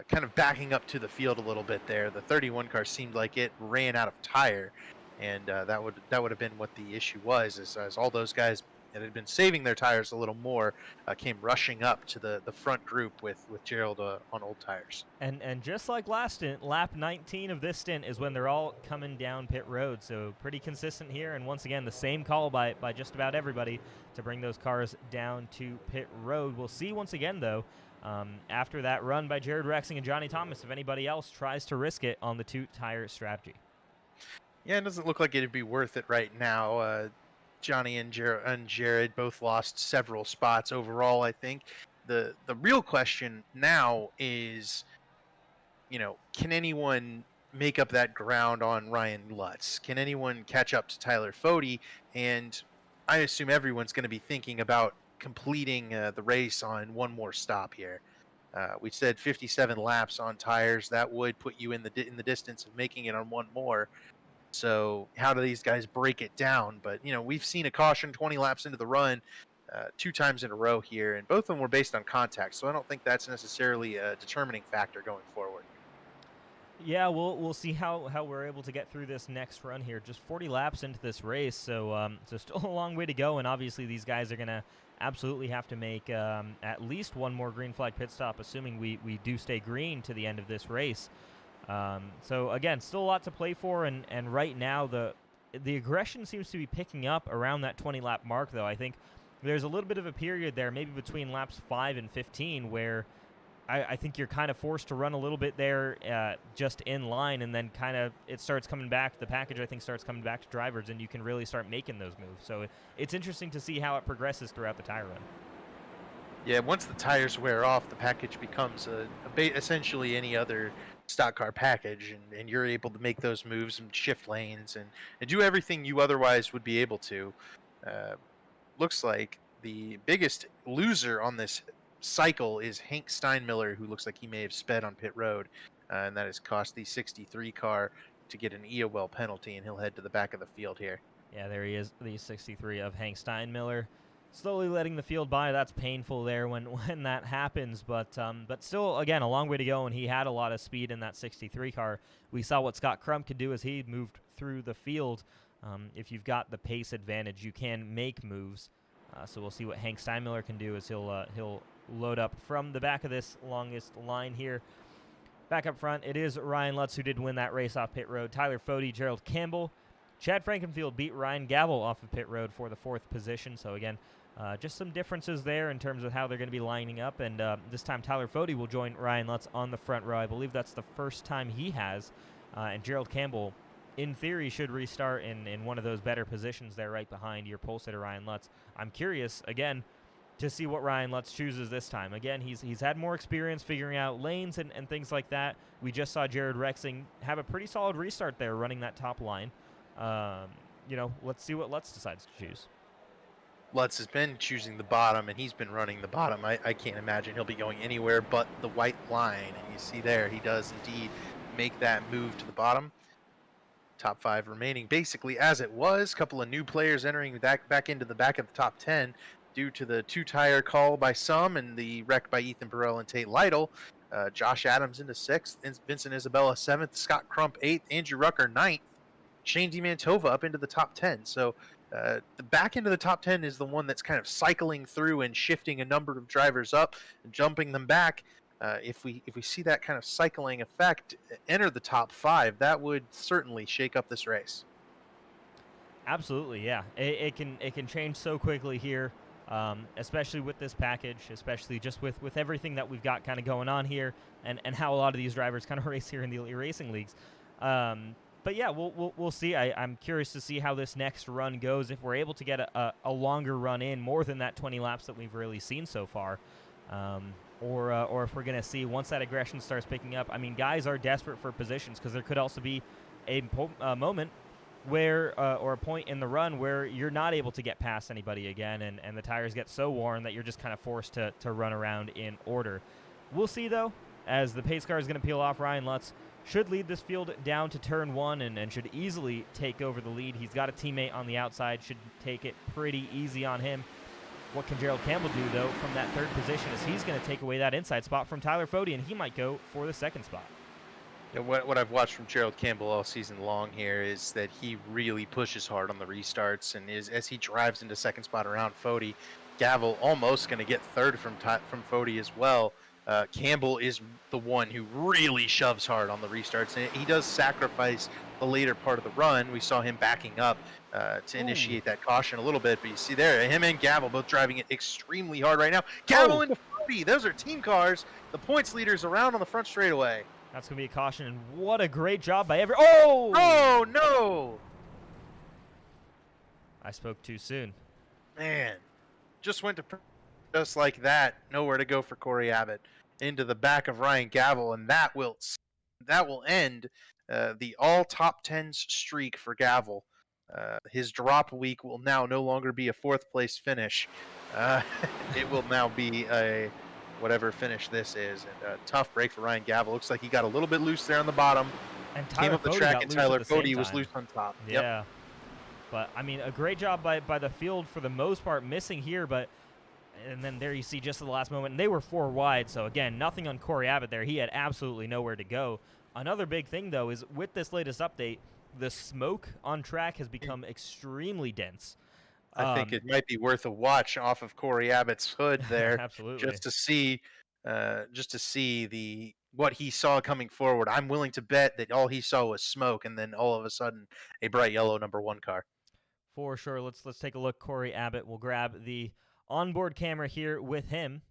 Kind of backing up to the field a little bit there. The 31 car seemed like it ran out of tire, and that would have been what the issue was, as all those guys that had been saving their tires a little more came rushing up to the front group with Gerald on old tires. And just like last stint, lap 19 of this stint is when they're all coming down pit road, so pretty consistent here, and once again the same call by just about everybody to bring those cars down to pit road. We'll see once again, though, after that run by Jared Rexing and Johnny Thomas, if anybody else tries to risk it on the two-tire strategy. Yeah, it doesn't look like it'd be worth it right now. Johnny and Jared both lost several spots overall, I think. The real question now is, can anyone make up that ground on Ryan Lutz? Can anyone catch up to Tyler Fode? And I assume everyone's going to be thinking about completing the race on one more stop here. We said 57 laps on tires. That would put you in the distance of making it on one more. So how do these guys break it down? But we've seen a caution 20 laps into the run 2 times in a row here, and both of them were based on contact. So I don't think that's necessarily a determining factor going forward. Yeah, we'll see how we're able to get through this next run here. Just 40 laps into this race, so still a long way to go. And obviously these guys are gonna absolutely have to make at least one more green flag pit stop, assuming we do stay green to the end of this race. So again, still a lot to play for, and right now the aggression seems to be picking up around that 20 lap mark, though. I think there's a little bit of a period there, maybe between laps 5 and 15, where I think you're kind of forced to run a little bit there just in line, and then kind of it starts coming back. The package, I think, starts coming back to drivers, and you can really start making those moves. So it's interesting to see how it progresses throughout the tire run. Yeah, once the tires wear off, the package becomes essentially any other stock car package, and you're able to make those moves and shift lanes and do everything you otherwise would be able to. Looks like the biggest loser on this cycle is Hank Steinmiller, who looks like he may have sped on pit road, and that has cost the 63 car to get an EOL penalty, and he'll head to the back of the field here. Yeah, there he is, the 63 of Hank Steinmiller. Slowly letting the field by. That's painful there when that happens, but still, again, a long way to go, and he had a lot of speed in that 63 car. We saw what Scott Crump could do as he moved through the field. If you've got the pace advantage, you can make moves. So we'll see what Hank Steinmiller can do as he'll load up from the back of this longest line here. Back up front, it is Ryan Lutz who did win that race off pit road. Tyler Fode, Gerald Campbell, Chad Frankenfield beat Ryan Gavel off of pit road for the 4th position. So again, just some differences there in terms of how they're going to be lining up. And this time Tyler Fode will join Ryan Lutz on the front row. I believe that's the first time he has. And Gerald Campbell, in theory, should restart in one of those better positions there right behind your pole sitter Ryan Lutz. I'm curious, again, to see what Ryan Lutz chooses this time. Again, he's had more experience figuring out lanes and things like that. We just saw Jared Rexing have a pretty solid restart there running that top line. Let's see what Lutz decides to choose. Lutz has been choosing the bottom, and he's been running the bottom. I can't imagine he'll be going anywhere but the white line. And you see there, he does indeed make that move to the bottom. Top 5 remaining basically as it was. A couple of new players entering back into the back of the top 10 due to the 2-tire call by some and the wreck by Ethan Burrell and Tate Lytle. Josh Adams into 6th, Vincent Isabella 7th, Scott Crump 8th, Andrew Rucker 9th, Shane DiMantova up into the top 10. So the back end of the top 10 is the one that's kind of cycling through and shifting a number of drivers up and jumping them back. If we see that kind of cycling effect enter the top 5, that would certainly shake up this race. Absolutely, yeah. It can change so quickly here, especially with this package, especially just with everything that we've got kind of going on here, and how a lot of these drivers kind of race here in the elite racing leagues. But yeah, we'll see. I'm curious to see how this next run goes. If we're able to get a longer run in, more than that 20 laps that we've really seen so far, or if we're gonna see once that aggression starts picking up. I mean, guys are desperate for positions because there could also be a moment where or a point in the run where you're not able to get past anybody again, and the tires get so worn that you're just kind of forced to run around in order. We'll see, though, as the pace car is going to peel off. Ryan Lutz should lead this field down to turn 1 and should easily take over the lead. He's got a teammate on the outside, should take it pretty easy on him. What can Gerald Campbell do, though, from that third position is he's going to take away that inside spot from Tyler Fode, and he might go for the second spot. Yeah, what I've watched from Gerald Campbell all season long here is that he really pushes hard on the restarts, and as he drives into second spot around Fode, Gavel almost going to get third from Fode as well. Campbell is the one who really shoves hard on the restarts, and he does sacrifice the later part of the run. We saw him backing up to initiate that caution a little bit, but you see there, him and Gavel both driving it extremely hard right now. Gavel into Fode. Those are team cars. The points leaders around on the front straightaway. That's going to be a caution, and what a great job by Oh! Oh, no! I spoke too soon. Man, just went to just like that. Nowhere to go for Corey Abbott. Into the back of Ryan Gavel, and that will end the all top 10s streak for Gavel. His drop week will now no longer be a 4th place finish. It will now be a whatever finish this is. And a tough break for Ryan Gavel. Looks like he got a little bit loose there on the bottom. And came up the track, and Tyler Fode was loose on top. Yeah. Yep. But, I mean, a great job by the field for the most part, missing here, but and then there you see just at the last moment, and they were 4 wide, so again, nothing on Corey Abbott there. He had absolutely nowhere to go. Another big thing, though, is with this latest update, the smoke on track has become extremely dense. I think it might be worth a watch off of Corey Abbott's hood there. Absolutely. Just to see what he saw coming forward. I'm willing to bet that all he saw was smoke, and then all of a sudden a bright yellow number 1 car. For sure. Let's take a look. Corey Abbott will grab the onboard camera here with him.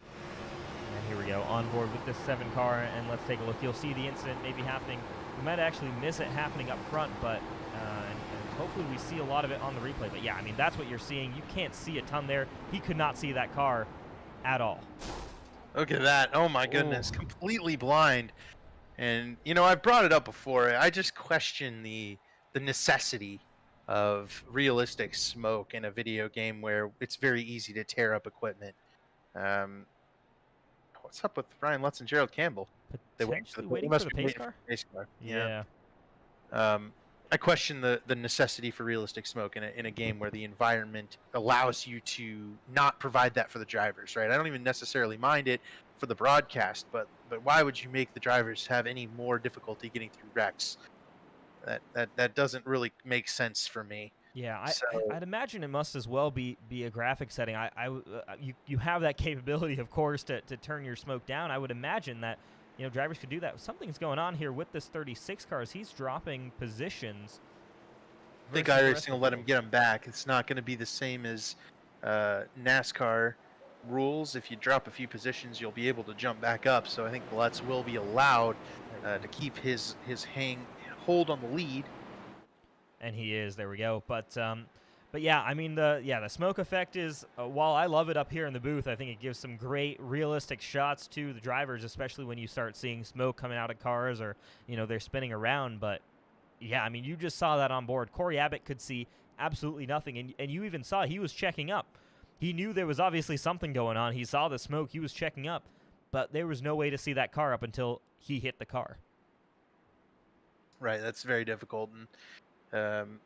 And here we go, on board with this 7 car, and let's take a look. You'll see the incident maybe happening. We might actually miss it happening up front, but and hopefully we see a lot of it on the replay. But yeah, I mean, that's what you're seeing. You can't see a ton there. He could not see that car at all. Look at that. Oh my goodness. Completely blind. And, you know, I've brought it up before. I just question the necessity of realistic smoke in a video game where it's very easy to tear up equipment. What's up with Ryan Lutz and Gerald Campbell? Potentially waiting for the pace car? Yeah. I question the necessity for realistic smoke in a game where the environment allows you to not provide that for the drivers, right? I don't even necessarily mind it for the broadcast, but why would you make the drivers have any more difficulty getting through wrecks? That doesn't really make sense for me. Yeah, I'd imagine it must as well be a graphic setting. You have that capability, of course, to turn your smoke down. I would imagine that, you know, drivers could do that. Something's going on here with this 36 cars. He's dropping positions. I think iRacing will let him get him back. It's not going to be the same as NASCAR rules. If you drop a few positions, you'll be able to jump back up. So I think Lutz will be allowed to keep his hold on the lead. And he is. There we go. But yeah, I mean the smoke effect is while I love it up here in the booth, I think it gives some great realistic shots to the drivers, especially when you start seeing smoke coming out of cars or, you know, they're spinning around. But yeah, I mean, you just saw that on board. Corey Abbott could see absolutely nothing, and you even saw he was checking up. He knew there was obviously something going on. He saw the smoke. He was checking up, but there was no way to see that car up until he hit the car. Right, that's very difficult, and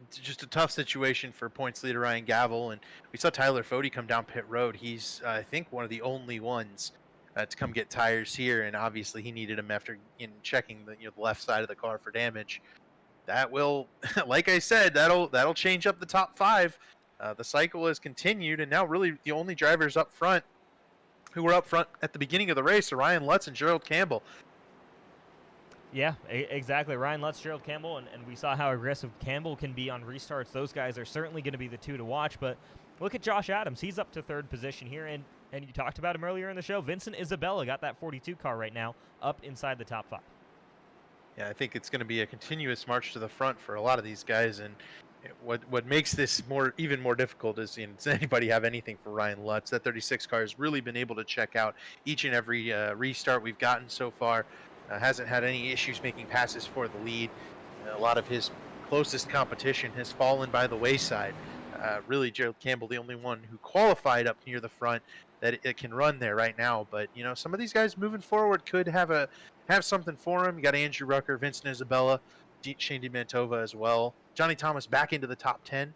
it's just a tough situation for points leader Ryan Gavel. And we saw Tyler Fode come down pit road. He's, I think, one of the only ones to come get tires here, and obviously he needed them after checking the left side of the car for damage. That will, like I said, that'll change up the top 5. The cycle has continued, and now really the only drivers up front who were up front at the beginning of the race are Ryan Lutz and Gerald Campbell. Yeah, exactly. Ryan Lutz, Gerald Campbell, and we saw how aggressive Campbell can be on restarts. Those guys are certainly going to be the 2 to watch, but Look at Josh Adams. He's up to third position here, and you talked about him earlier in the show. Vincent Isabella got that 42 car right now up inside the top 5. Yeah, I think it's going to be a continuous march to the front for a lot of these guys, and what makes this even more difficult is, does anybody have anything for Ryan Lutz? That 36 car has really been able to check out each and every restart we've gotten so far. Hasn't had any issues making passes for the lead. A lot of his closest competition has fallen by the wayside. Really, Gerald Campbell, the only one who qualified up near the front that it can run there right now. But some of these guys moving forward could have something for him. You got Andrew Rucker, Vincent Isabella, Shane DiMantova as well. Johnny Thomas back into the top 10.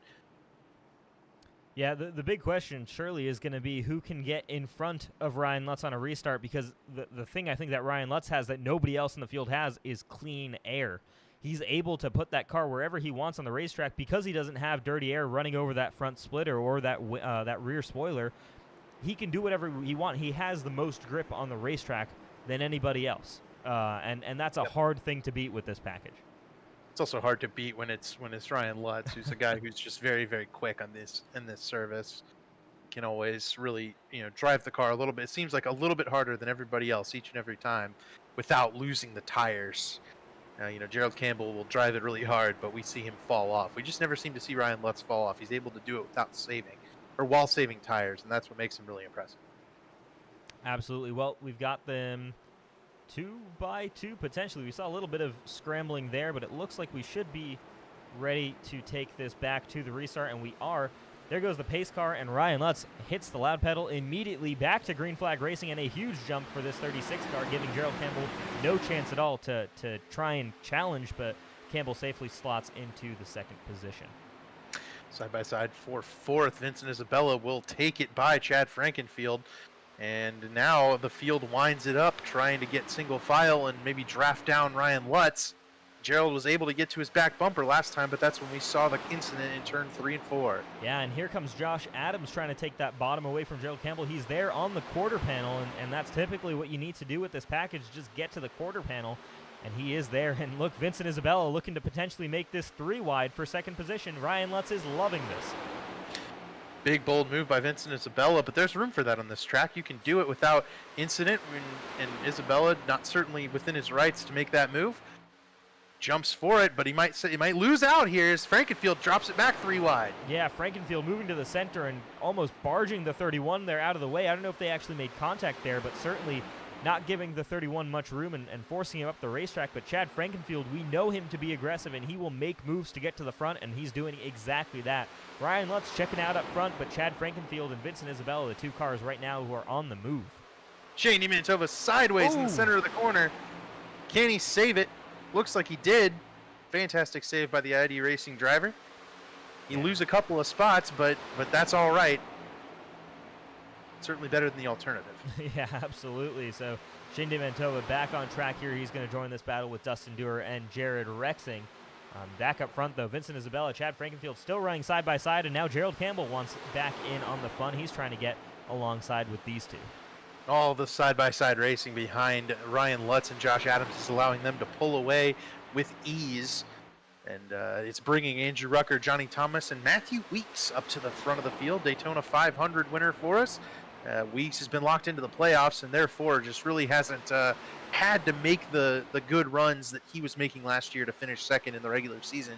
Yeah, the big question surely is going to be who can get in front of Ryan Lutz on a restart, because the thing I think that Ryan Lutz has that nobody else in the field has is clean air. He's able to put that car wherever he wants on the racetrack because he doesn't have dirty air running over that front splitter or that rear spoiler. He can do whatever he wants. He has the most grip on the racetrack than anybody else, and that's a hard thing to beat with this package. It's also hard to beat when it's Ryan Lutz, who's a guy who's just very, very quick on this service. Can always really drive the car a little bit. It seems like a little bit harder than everybody else each and every time, without losing the tires. Gerald Campbell will drive it really hard, but we see him fall off. We just never seem to see Ryan Lutz fall off. He's able to do it while saving tires, and that's what makes him really impressive. Absolutely. Well, we've got them 2x2 potentially. We saw a little bit of scrambling there, but it looks like we should be ready to take this back to the restart, and we are. There goes the pace car, and Ryan Lutz hits the loud pedal immediately back to green flag racing, and a huge jump for this 36 car, giving Gerald Campbell no chance at all to try and challenge, but Campbell safely slots into the second position. Side by side for fourth, Vincent Isabella will take it by Chad Frankenfield, and now the field winds it up, trying to get single file and maybe draft down Ryan Lutz. Gerald was able to get to his back bumper last time, but that's when we saw the incident in turn 3 and 4. Yeah, and here comes Josh Adams trying to take that bottom away from Gerald Campbell. He's there on the quarter panel, and that's typically what you need to do with this package, just get to the quarter panel, and he is there. And look, Vincent Isabella looking to potentially make this 3 wide for second position. Ryan Lutz is loving this. Big, bold move by Vincent Isabella, but there's room for that on this track. You can do it without incident, and Isabella not certainly within his rights to make that move. Jumps for it, but he might lose out here as Frankenfield drops it back 3 wide. Yeah, Frankenfield moving to the center and almost barging the 31 there out of the way. I don't know if they actually made contact there, but certainly not giving the 31 much room and forcing him up the racetrack. But Chad Frankenfield, we know him to be aggressive, and he will make moves to get to the front, and he's doing exactly that. Ryan Lutz checking out up front, but Chad Frankenfield and Vincent Isabella, the 2 cars right now who are on the move. Shane DiMantova sideways in the center of the corner. Can he save it? Looks like he did. Fantastic save by the ID Racing driver. You lose a couple of spots, but that's all right. Certainly better than the alternative. Yeah, absolutely. So Shane DiMantova back on track here. He's going to join this battle with Dustin Dewar and Jared Rexing. Back up front, though, Vincent Isabella, Chad Frankenfield still running side by side, and now Gerald Campbell wants back in on the fun. He's trying to get alongside with these 2. All the side-by-side racing behind Ryan Lutz and Josh Adams is allowing them to pull away with ease. And it's bringing Andrew Rucker, Johnny Thomas, and Matthew Weeks up to the front of the field. Daytona 500 winner for us. Weeks has been locked into the playoffs, and therefore just really hasn't had to make the good runs that he was making last year to finish second in the regular season.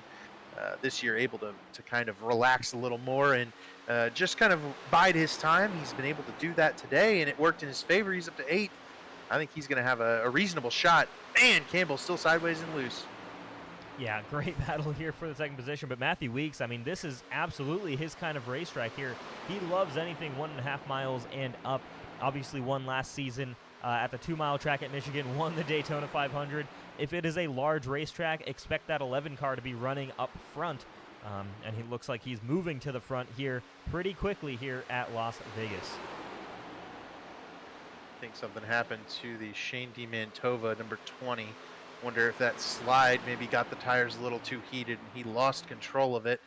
This year able to kind of relax a little more and just kind of bide his time. He's been able to do that today, and it worked in his favor. He's up to 8. I think he's going to have a reasonable shot. Man, Campbell's still sideways and loose. Yeah, great battle here for the second position. But Matthew Weeks, I mean, this is absolutely his kind of racetrack here. He loves anything 1.5 miles and up. Obviously won last season at the 2-mile track at Michigan, won the Daytona 500. If it is a large racetrack, expect that 11 car to be running up front. And he looks like he's moving to the front here pretty quickly here at Las Vegas. I think something happened to the Shane DiMantova, number 20. Wonder if that slide maybe got the tires a little too heated and he lost control of it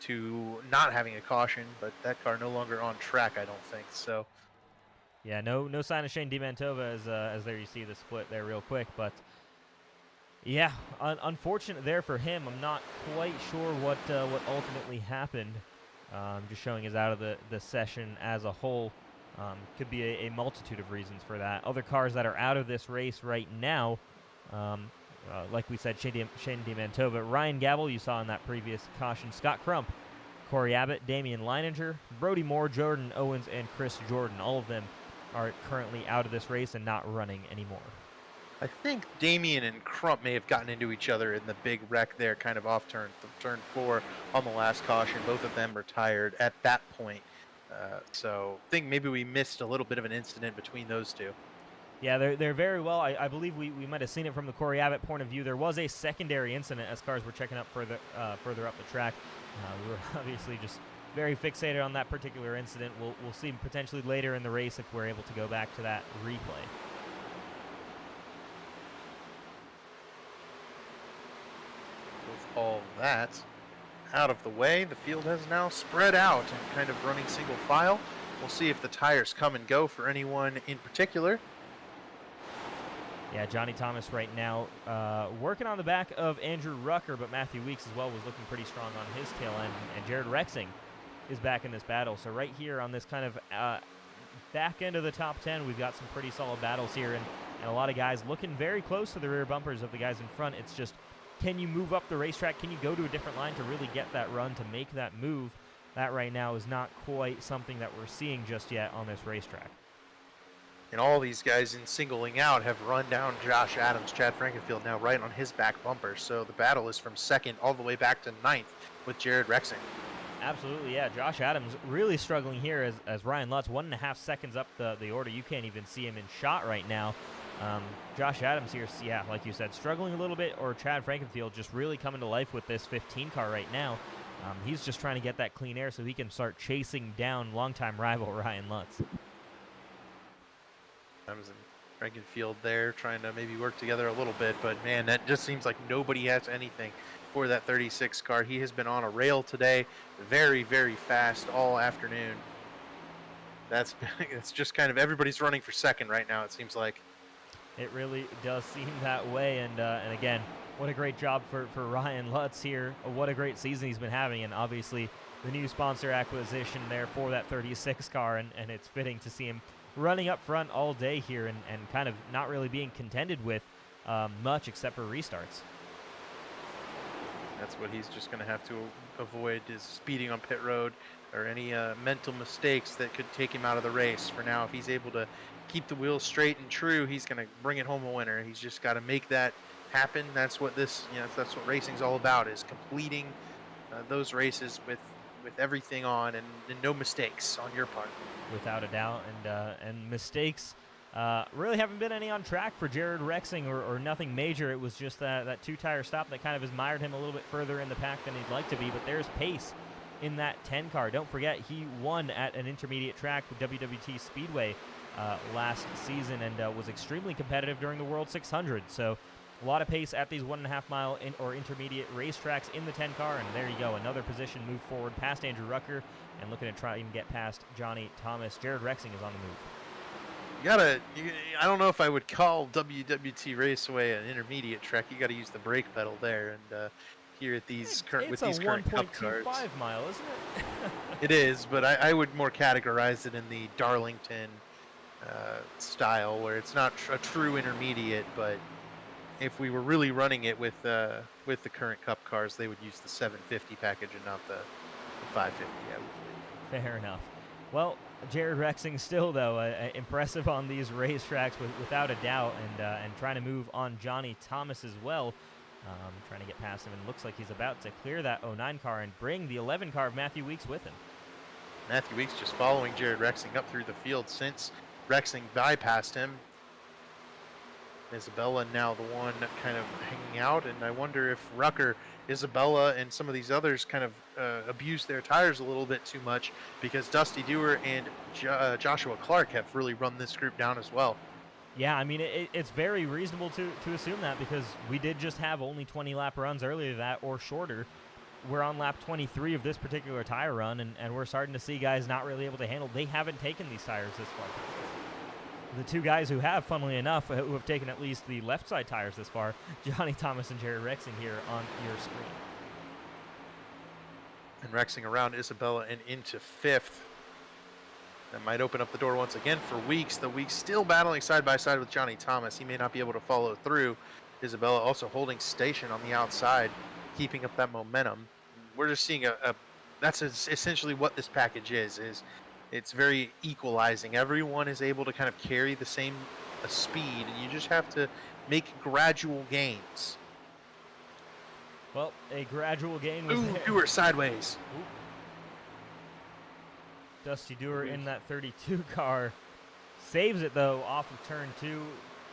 to not having a caution, but that car no longer on track, I don't think. So yeah, no sign of Shane DiMantova as there you see the split there real quick, but yeah, unfortunate there for him. I'm not quite sure what ultimately happened. just showing is out of the session as a whole. Could be a multitude of reasons for that. Other cars that are out of this race right now, like we said, Shane DiMantova, Ryan Gabel, you saw in that previous caution, Scott Crump, Corey Abbott, Damian Leininger, Brody Moore, Jordan Owens, and Chris Jordan. All of them are currently out of this race and not running anymore. I think Damian and Crump may have gotten into each other in the big wreck there, kind of off turn 4 on the last caution. Both of them retired at that point. So I think maybe we missed a little bit of an incident between those two. Yeah, they're very well. I believe we might have seen it from the Corey Abbott point of view. There was a secondary incident as cars were checking up further up the track. We were obviously just very fixated on that particular incident. We'll see potentially later in the race if we're able to go back to that replay. With all that out of the way, the field has now spread out and kind of running single file. We'll see if the tires come and go for anyone in particular. Yeah, Johnny Thomas right now working on the back of Andrew Rucker, but Matthew Weeks as well was looking pretty strong on his tail end, and Jared Rexing is back in this battle. So right here on this kind of back end of the top 10, we've got some pretty solid battles here, and a lot of guys looking very close to the rear bumpers of the guys in front. It's just, can you move up the racetrack? Can you go to a different line to really get that run, to make that move? That right now is not quite something that we're seeing just yet on this racetrack. And all these guys in singling out have run down Josh Adams, Chad Frankenfield now right on his back bumper. So the battle is from 2nd all the way back to 9th with Jared Rexing. Absolutely, yeah. Josh Adams really struggling here as Ryan Lutz 1.5 seconds up the order. You can't even see him in shot right now. Josh Adams here, yeah, like you said, struggling a little bit, or Chad Frankenfield just really coming to life with this 15 car right now. He's just trying to get that clean air so he can start chasing down longtime rival Ryan Lutz. Adams and Frankenfield there trying to maybe work together a little bit, but man, that just seems like nobody has anything for that 36 car. He has been on a rail today, very, very fast all afternoon. It's just kind of everybody's running for 2nd right now, it seems like. It really does seem that way, and again, what a great job for Ryan Lutz here. What a great season he's been having, and obviously the new sponsor acquisition there for that 36 car, and it's fitting to see him running up front all day here and kind of not really being contended with much except for restarts. That's what he's just going to have to avoid, is speeding on pit road or any mental mistakes that could take him out of the race. For now, if he's able to keep the wheels straight and true, he's going to bring it home a winner. He's just got to make that happen. That's what that's what racing's all about, is completing those races with everything on and no mistakes on your part. Without a doubt, and mistakes really haven't been any on track for Jared Rexing, or nothing major. It was just that 2-tire stop that kind of has mired him a little bit further in the pack than he'd like to be, but there's pace in that 10 car. Don't forget, he won at an intermediate track with WWT Speedway last season and was extremely competitive during the World 600. So a lot of pace at these 1.5 mile or intermediate racetracks in the 10 car, and there you go, another position move forward past Andrew Rucker and looking to try and get past Johnny Thomas. Jared Rexing is on the move. I don't know if I would call WWT Raceway an intermediate track. You got to use the brake pedal there, and here at these current Cup cars, 1.25 mile, isn't it? It is, but I would more categorize it in the Darlington style, where it's not a true intermediate, but if we were really running it with the current Cup cars, they would use the 750 package and not the 550. I would believe. Fair enough. Well, Jared Rexing still, though, impressive on these racetracks without a doubt, and trying to move on Johnny Thomas as well. Trying to get past him, and looks like he's about to clear that 09 car and bring the 11 car of Matthew Weeks with him. Matthew Weeks just following Jared Rexing up through the field since Rexing bypassed him. Isabella now the one kind of hanging out, and I wonder if Rucker, Isabella, and some of these others kind of abuse their tires a little bit too much, because Dusty Dewar and Joshua Clark have really run this group down as well. Yeah, I mean, it's very reasonable to assume that, because we did just have only 20 lap runs earlier than that, or shorter. We're on lap 23 of this particular tire run, and we're starting to see guys not really able to handle. They haven't taken these tires this far. The two guys who have, funnily enough, who have taken at least the left side tires this far, Johnny Thomas and Jared Rexing here on your screen. And Rexing around Isabella and into 5th. That might open up the door once again for Weeks. The Weeks still battling side by side with Johnny Thomas. He may not be able to follow through. Isabella also holding station on the outside, keeping up that momentum. We're just seeing that's essentially what this package is it's very equalizing. Everyone is able to kind of carry the same speed, and you just have to make gradual gains. Well, a gradual gain was there. Dewar sideways. Ooh. Dusty Dewar in that 32 car. Saves it, though, off of turn 2,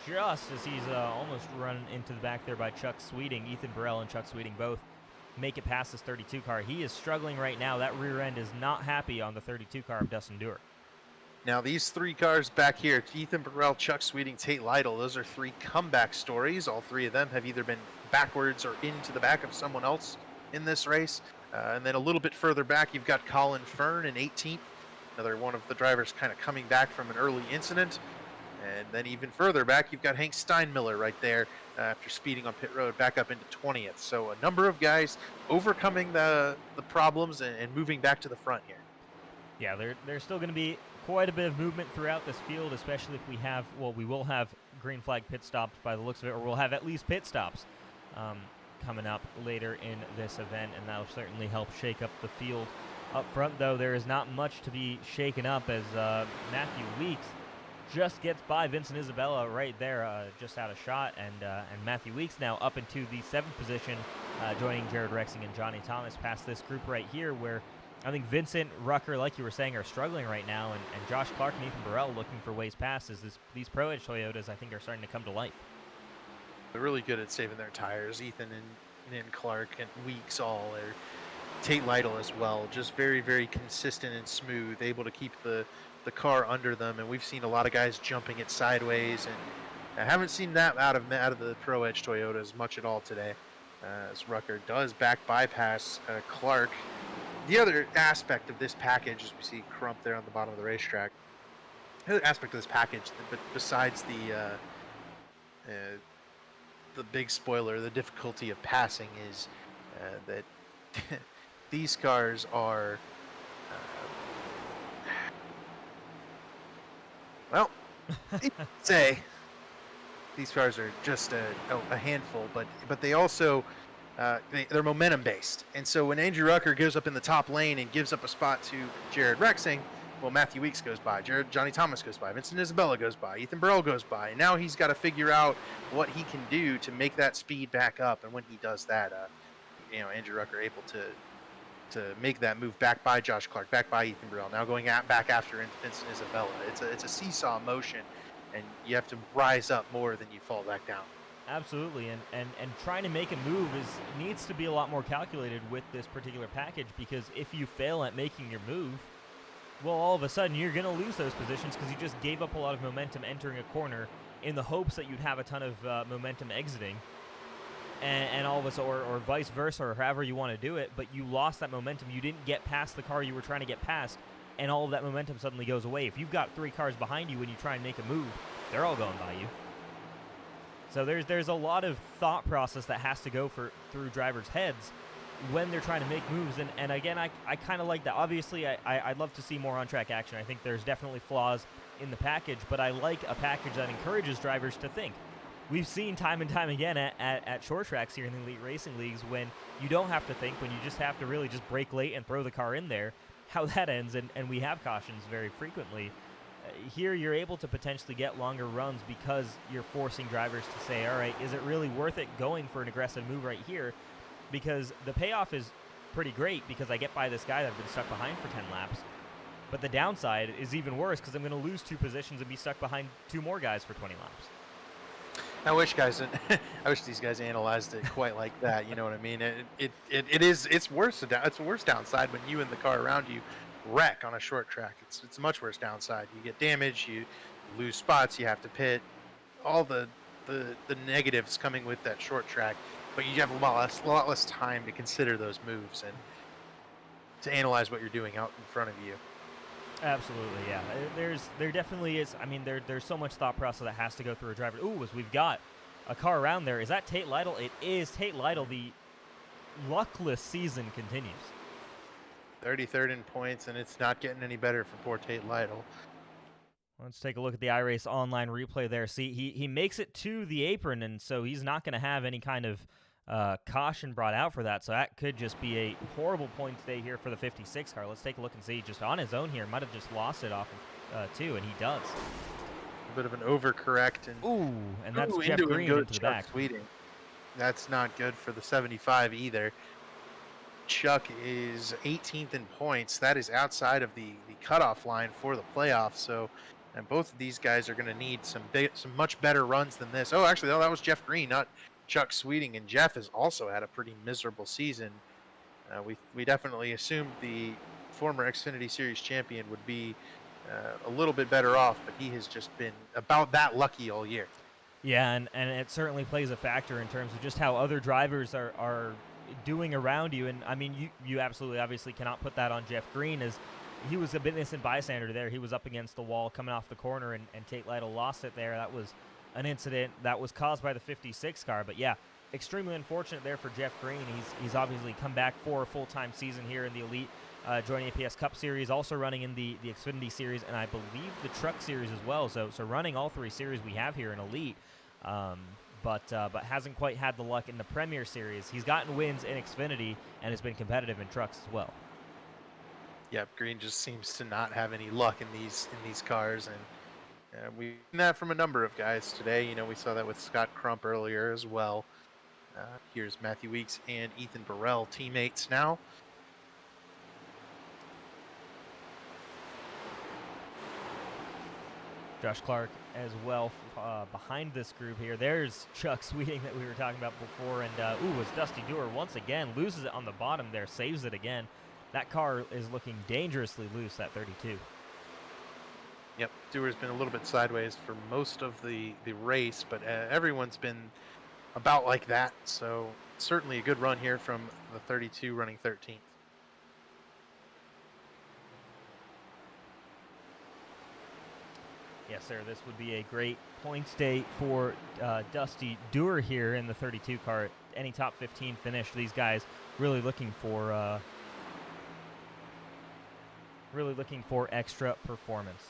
just as he's almost run into the back there by Chuck Sweeting. Ethan Burrell and Chuck Sweeting both make it past this 32 car. He is struggling right now. That rear end is not happy on the 32 car of Dustin Dewar. Now, these 3 cars back here, Ethan Burrell, Chuck Sweeting, Tate Lytle, those are 3 comeback stories. All 3 of them have either been backwards or into the back of someone else in this race. And then a little bit further back, you've got Colin Fern in 18th. Another one of the drivers kind of coming back from an early incident. And then even further back, you've got Hank Steinmiller right there after speeding on pit road back up into 20th. So a number of guys overcoming the problems and moving back to the front here. Yeah, there's still going to be quite a bit of movement throughout this field, especially if we have, well, we will have green flag pit stops by the looks of it, or we'll have at least pit stops coming up later in this event, and that'll certainly help shake up the field. Up front, though, there is not much to be shaken up as Matthew Weeks just gets by Vincent Isabella right there, just out of shot, and Matthew Weeks now up into the 7th position, joining Jared Rexing and Johnny Thomas past this group right here, where I think Vincent, Rucker, like you were saying, are struggling right now, and Josh Clark and Ethan Burrell looking for ways past as these Pro Edge Toyotas, I think, are starting to come to life. They're really good at saving their tires. Ethan and Clark and Weeks all are. Tate Lytle as well, just very, very consistent and smooth, able to keep the car under them, and we've seen a lot of guys jumping it sideways, and I haven't seen that out of the Pro Edge Toyotas much at all today. As Rucker does back bypass Clark. The other aspect of this package, as we see Crump there on the bottom of the racetrack, the other aspect of this package, but besides the big spoiler, the difficulty of passing, is that these cars are, well, say these cars are just a handful, but they also they're momentum based, and so when Andrew Rucker goes up in the top lane and gives up a spot to Jared Rexing, well, Matthew Weeks goes by, Johnny Thomas goes by, Vincent Isabella goes by, Ethan Burrell goes by, and now he's got to figure out what he can do to make that speed back up, and when he does that, Andrew Rucker able to make that move back by Josh Clark, back by Ethan Burrell, now going back after Vincent Isabella. It's a seesaw motion, and you have to rise up more than you fall back down. Absolutely, and trying to make a move needs to be a lot more calculated with this particular package, because if you fail at making your move, well, all of a sudden you're going to lose those positions because you just gave up a lot of momentum entering a corner in the hopes that you'd have a ton of momentum exiting, and all of us, or vice versa, or however you want to do it, but you lost that momentum. You didn't get past the car you were trying to get past, and all of that momentum suddenly goes away. If you've got 3 cars behind you when you try and make a move, they're all going by you. So there's a lot of thought process that has to go through drivers' heads when they're trying to make moves. And again, I kind of like that. Obviously, I'd love to see more on-track action. I think there's definitely flaws in the package, but I like a package that encourages drivers to think. We've seen time and time again at short tracks here in the Elite Racing Leagues, when you don't have to think, when you just have to really just brake late and throw the car in there, how that ends, and we have cautions very frequently. Here you're able to potentially get longer runs because you're forcing drivers to say, all right, is it really worth it going for an aggressive move right here? Because the payoff is pretty great because I get by this guy that I've been stuck behind for 10 laps. But the downside is even worse because I'm going to lose 2 positions and be stuck behind 2 more guys for 20 laps. I wish these guys analyzed it quite like that. You know what I mean? It's worse. It's a worse downside when you and the car around you wreck on a short track. It's a much worse downside. You get damage, you lose spots, you have to pit, all the negatives coming with that short track, but you have a lot less time to consider those moves and to analyze what you're doing out in front of you. Absolutely, yeah. There definitely is. I mean, there's so much thought process that has to go through a driver. Ooh, as we've got a car around there. Is that Tate Lytle? It is Tate Lytle. The luckless season continues. 33rd in points, and it's not getting any better for poor Tate Lytle. Let's take a look at the iRace online replay there. See, he makes it to the apron, and so he's not going to have any kind of caution brought out for that. So that could just be a horrible points day here for the 56 car. Let's take a look and see. Just on his own here, might have just lost it off of 2, and he does. A bit of an overcorrect, and and that's Jeff Green into the back. Sweeting. That's not good for the 75 either. Chuck is 18th in points. That is outside of the cutoff line for the playoffs. So, and both of these guys are going to need some much better runs than this. Oh, actually, that was Jeff Green, not Chuck Sweeting. And Jeff has also had a pretty miserable season. We definitely assumed the former Xfinity Series champion would be a little bit better off, but he has just been about that lucky all year. Yeah, and it certainly plays a factor in terms of just how other drivers are doing around you. And I mean, you absolutely obviously cannot put that on Jeff Green, as he was a bit innocent bystander there. He was up against the wall coming off the corner, and Tate Lytle lost it there. That was an incident that was caused by the 56 car. But yeah, extremely unfortunate there for Jeff Green. He's obviously come back for a full-time season here in the Elite JoinAPS Cup Series, also running in the Xfinity Series, and I believe the Truck Series as well. So running all 3 series we have here in Elite. But hasn't quite had the luck in the Premier Series. He's gotten wins in Xfinity and has been competitive in trucks as well. Yep, Green just seems to not have any luck in these cars, and we've seen that from a number of guys today. You know, we saw that with Scott Crump earlier as well. Here's Matthew Weeks and Ethan Burrell, teammates now. Josh Clark as well behind this group here. There's Chuck Sweeting that we were talking about before, and was Dusty Dewar once again loses it on the bottom there, saves it again. That car is looking dangerously loose, that 32. Yep, Dewar's been a little bit sideways for most of the race, but everyone's been about like that, so certainly a good run here from the 32 running 13th. Yes, sir. This would be a great points day for Dusty Dewar here in the 32 car. Any top 15 finish, these guys really looking for extra performance.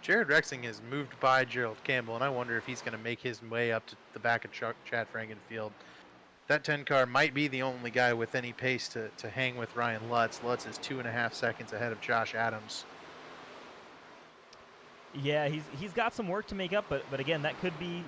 Jared Rexing has moved by Gerald Campbell, and I wonder if he's going to make his way up to the back of Chad Frankenfield. That 10 car might be the only guy with any pace to hang with Ryan Lutz. Lutz is 2.5 seconds ahead of Josh Adams. Yeah, he's got some work to make up, but again, that could be,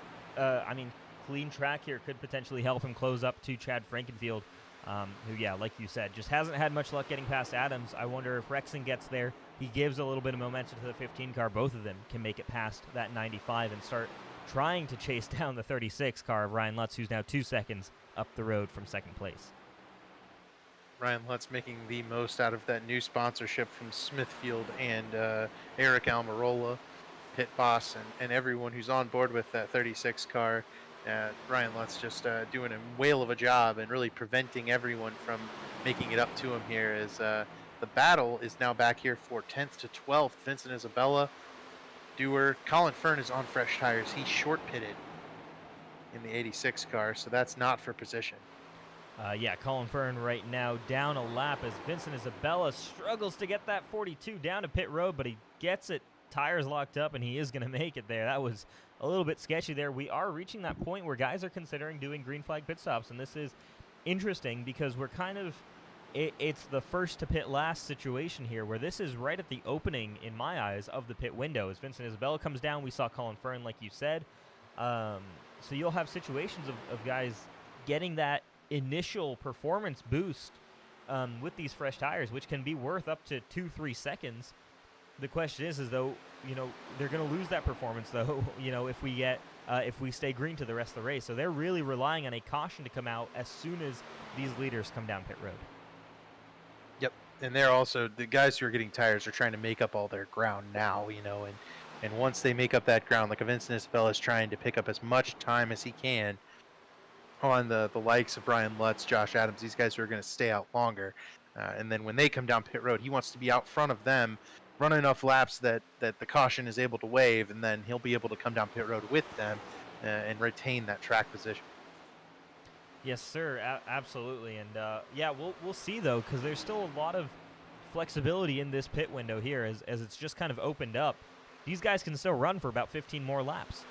clean track here could potentially help him close up to Chad Frankenfield, who, yeah, like you said, just hasn't had much luck getting past Adams. I wonder if Rexing gets there. He gives a little bit of momentum to the 15 car. Both of them can make it past that 95 and start trying to chase down the 36 car of Ryan Lutz, who's now 2 seconds up the road from second place. Ryan Lutz making the most out of that new sponsorship from Smithfield and Eric Almirola, pit boss, and everyone who's on board with that 36 car. Ryan Lutz just doing a whale of a job and really preventing everyone from making it up to him here, as the battle is now back here for 10th to 12th. Vincent Isabella, Dewar, Colin Fern is on fresh tires. He's short pitted in the 86 car, so that's not for position. Yeah, Colin Fern right now down a lap as Vincent Isabella struggles to get that 42 down to pit road, but he gets it, tires locked up, and he is going to make it there. That was a little bit sketchy there. We are reaching that point where guys are considering doing green flag pit stops, and this is interesting because we're kind of, it's the first to pit last situation here, where this is right at the opening, in my eyes, of the pit window. As Vincent Isabella comes down, we saw Colin Fern, like you said. So you'll have situations of guys getting that initial performance boost with these fresh tires, which can be worth up to 2-3 seconds. The question is though, they're going to lose that performance though, if we stay green to the rest of the race. So they're really relying on a caution to come out as soon as these leaders come down pit road. Yep, and they're also, the guys who are getting tires are trying to make up all their ground now, and once they make up that ground, like Vincent Isabella is trying to pick up as much time as he can on the likes of Brian Lutz, Josh Adams, these guys who are going to stay out longer. And then when they come down pit road, he wants to be out front of them, run enough laps that the caution is able to wave, and then he'll be able to come down pit road with them and retain that track position. Yes, sir. Absolutely. And yeah, we'll see though, because there's still a lot of flexibility in this pit window here, as it's just kind of opened up. These guys can still run for about 15 more laps.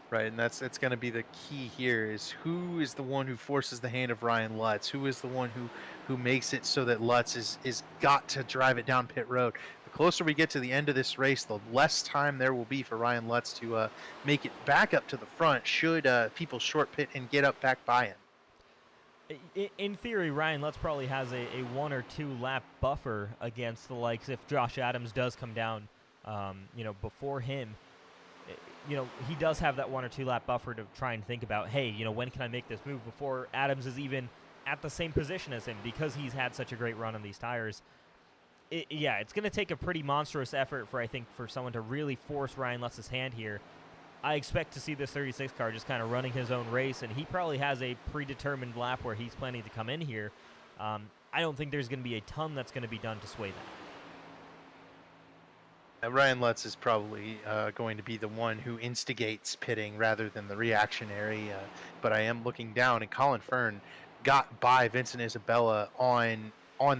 Right, and that's going to be the key here, is who is the one who forces the hand of Ryan Lutz? Who is the one who makes it so that Lutz is got to drive it down pit road? The closer we get to the end of this race, the less time there will be for Ryan Lutz to make it back up to the front should people short pit and get up back by him. In theory, Ryan Lutz probably has a 1 or 2 lap buffer against the likes if Josh Adams does come down, before him. He does have that 1 or 2 lap buffer to try and think about, hey, when can I make this move before Adams is even at the same position as him, because he's had such a great run on these tires. It's going to take a pretty monstrous effort for someone to really force Ryan Lutz's hand here. I expect to see this 36 car just kind of running his own race, and he probably has a predetermined lap where he's planning to come in here. I don't think there's going to be a ton that's going to be done to sway that. Ryan Lutz is probably going to be the one who instigates pitting rather than the reactionary. But I am looking down, and Colin Fern got by Vincent Isabella on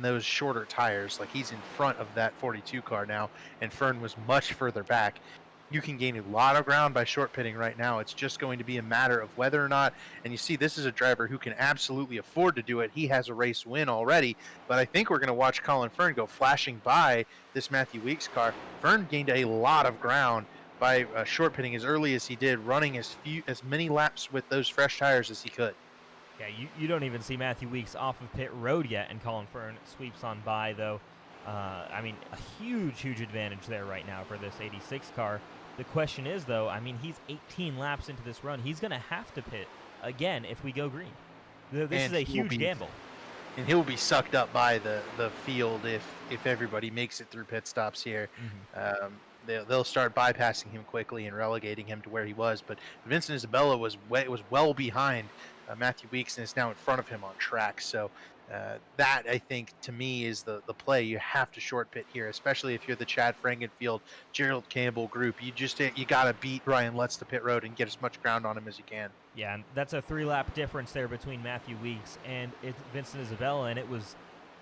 those shorter tires. Like, he's in front of that 42 car now, and Fern was much further back. You can gain a lot of ground by short pitting right now. It's just going to be a matter of whether or not, and you see this is a driver who can absolutely afford to do it. He has a race win already, but I think we're going to watch Colin Fern go flashing by this Matthew Weeks car. Fern gained a lot of ground by short pitting as early as he did, running as many laps with those fresh tires as he could. Yeah, you don't even see Matthew Weeks off of pit road yet, and Colin Fern sweeps on by, though. A huge advantage there right now for this 86 car. The question is, though, he's 18 laps into this run. He's going to have to pit again if we go green. This is a huge gamble. And he'll be sucked up by the field if everybody makes it through pit stops here. Mm-hmm. They'll start bypassing him quickly and relegating him to where he was. But Vincent Isabella was well behind Matthew Weeks and is now in front of him on track. So that, I think, to me, is the play. You have to short pit here, especially if you're the Chad Frankenfield, Gerald Campbell group. You got to beat Ryan Lutz to pit road and get as much ground on him as you can. Yeah, and that's a 3-lap difference there between Matthew Weeks and Vincent Isabella, and it was,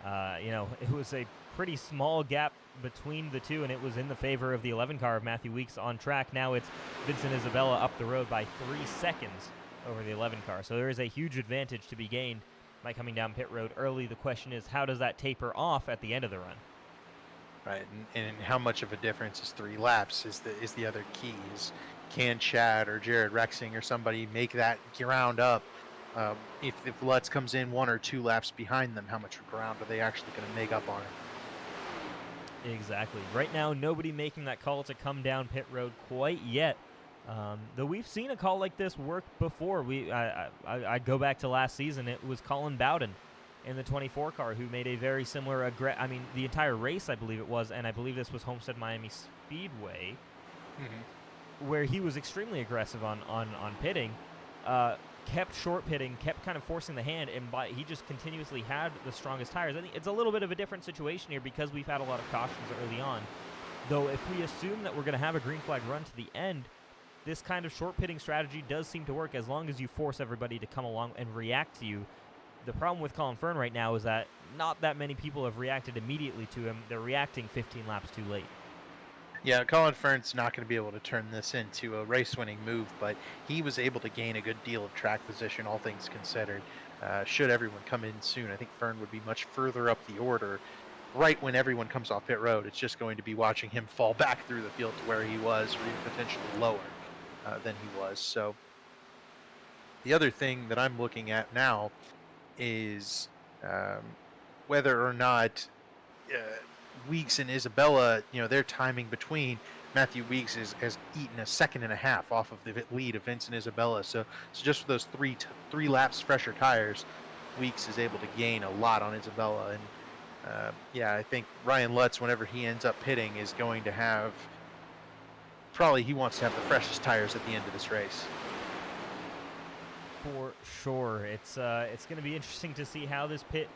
it was a pretty small gap between the two, and it was in the favor of the 11 car of Matthew Weeks on track. Now it's Vincent Isabella up the road by 3 seconds over the 11 car, so there is a huge advantage to be gained by coming down pit road early. The question is, how does that taper off at the end of the run? Right, and how much of a difference is 3 laps is the other key. Can Chad or Jared Rexing or somebody make that ground up? If Lutz comes in 1 or 2 laps behind them, how much ground are they actually going to make up on him? Exactly. Right now, nobody making that call to come down pit road quite yet. Though we've seen a call like this work before. I go back to last season. It was Colin Bowden in the 24 car who made a very similar, the entire race, I believe it was, and I believe this was Homestead Miami Speedway, where he was extremely aggressive on pitting, kept short pitting, kept kind of forcing the hand, and he just continuously had the strongest tires. I think it's a little bit of a different situation here because we've had a lot of cautions early on. Though if we assume that we're going to have a green flag run to the end, this kind of short pitting strategy does seem to work as long as you force everybody to come along and react to you. The problem with Colin Fern right now is that not that many people have reacted immediately to him. They're reacting 15 laps too late. Yeah, Colin Fern's not going to be able to turn this into a race-winning move, but he was able to gain a good deal of track position, all things considered. Should everyone come in soon, I think Fern would be much further up the order. Right when everyone comes off pit road, it's just going to be watching him fall back through the field to where he was, or even potentially lower than he was. So the other thing that I'm looking at now is whether or not Weeks and Isabella, their timing between. Matthew Weeks has eaten a 1.5 seconds off of the lead of Vincent Isabella. So just with those three laps fresher tires, Weeks is able to gain a lot on Isabella. And I think Ryan Lutz, whenever he ends up pitting, is going to have, probably he wants to have the freshest tires at the end of this race. For sure. It's going to be interesting to see how this pit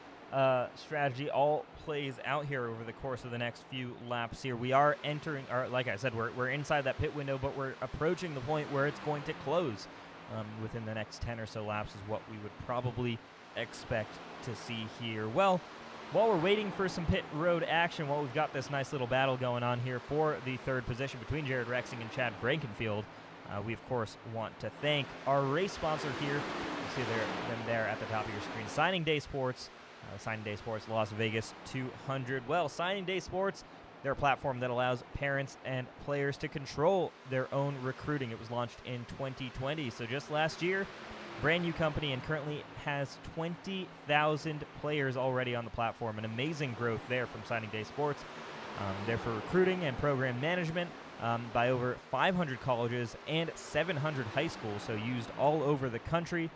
strategy all plays out here over the course of the next few laps here. We are entering, or like I said, we're inside that pit window, but we're approaching the point where it's going to close within the next 10 or so laps is what we would probably expect to see here. Well, while we're waiting for some pit road action, while we've got this nice little battle going on here for the third position between Jared Rexing and Chad Frankenfield, we, of course, want to thank our race sponsor here. You see them there at the top of your screen, Signing Day Sports. Signing Day Sports Las Vegas 200. Well, Signing Day Sports, they're a platform that allows parents and players to control their own recruiting. It was launched in 2020, so just last year. Brand new company and currently has 20,000 players already on the platform. An amazing growth there from Signing Day Sports. They're for recruiting and program management by over 500 colleges and 700 high schools, so used all over the country.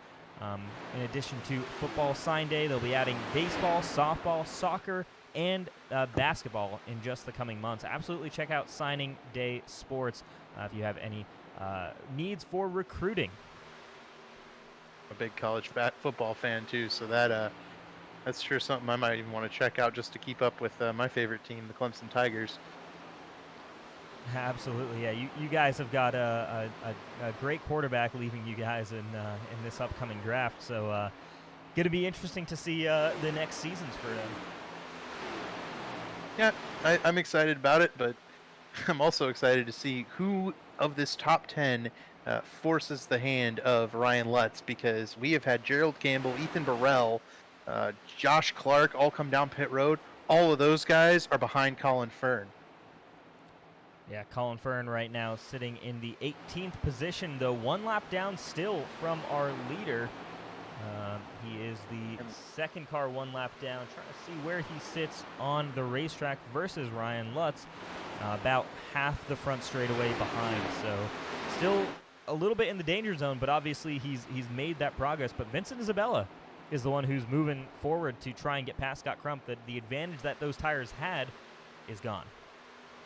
In addition to football sign day, they'll be adding baseball, softball, soccer, and basketball in just the coming months. Absolutely check out Signing Day Sports if you have any needs for recruiting. A big college football fan too, so that's sure something I might even want to check out just to keep up with my favorite team, the Clemson Tigers. Absolutely, yeah. You guys have got a great quarterback leaving you guys in this upcoming draft, so going to be interesting to see the next seasons for them. Yeah, I'm excited about it, but I'm also excited to see who of this top 10 forces the hand of Ryan Lutz, because we have had Gerald Campbell, Ethan Burrell, Josh Clark all come down pit road. All of those guys are behind Colin Fern. Yeah, Colin Fern right now sitting in the 18th position, though one lap down still from our leader. He is the second car one lap down. Trying to see where he sits on the racetrack versus Ryan Lutz. About half the front straightaway behind, so still a little bit in the danger zone, but obviously he's made that progress. But Vincent Isabella is the one who's moving forward to try and get past Scott Crump. That the advantage that those tires had is gone.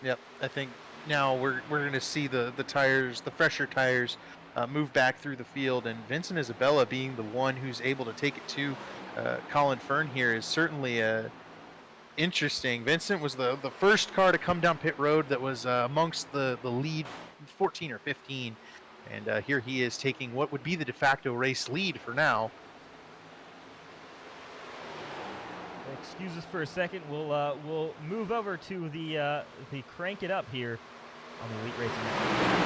Yep, I think now we're going to see the tires, the fresher tires, move back through the field, and Vincent Isabella being the one who's able to take it to Colin Fern here is certainly interesting. Vincent was the first car to come down pit road that was amongst the lead 14 or 15, and here he is taking what would be the de facto race lead for now. Excuse us for a second. We'll move over to the Crank It Up here on the Elite Racing Network.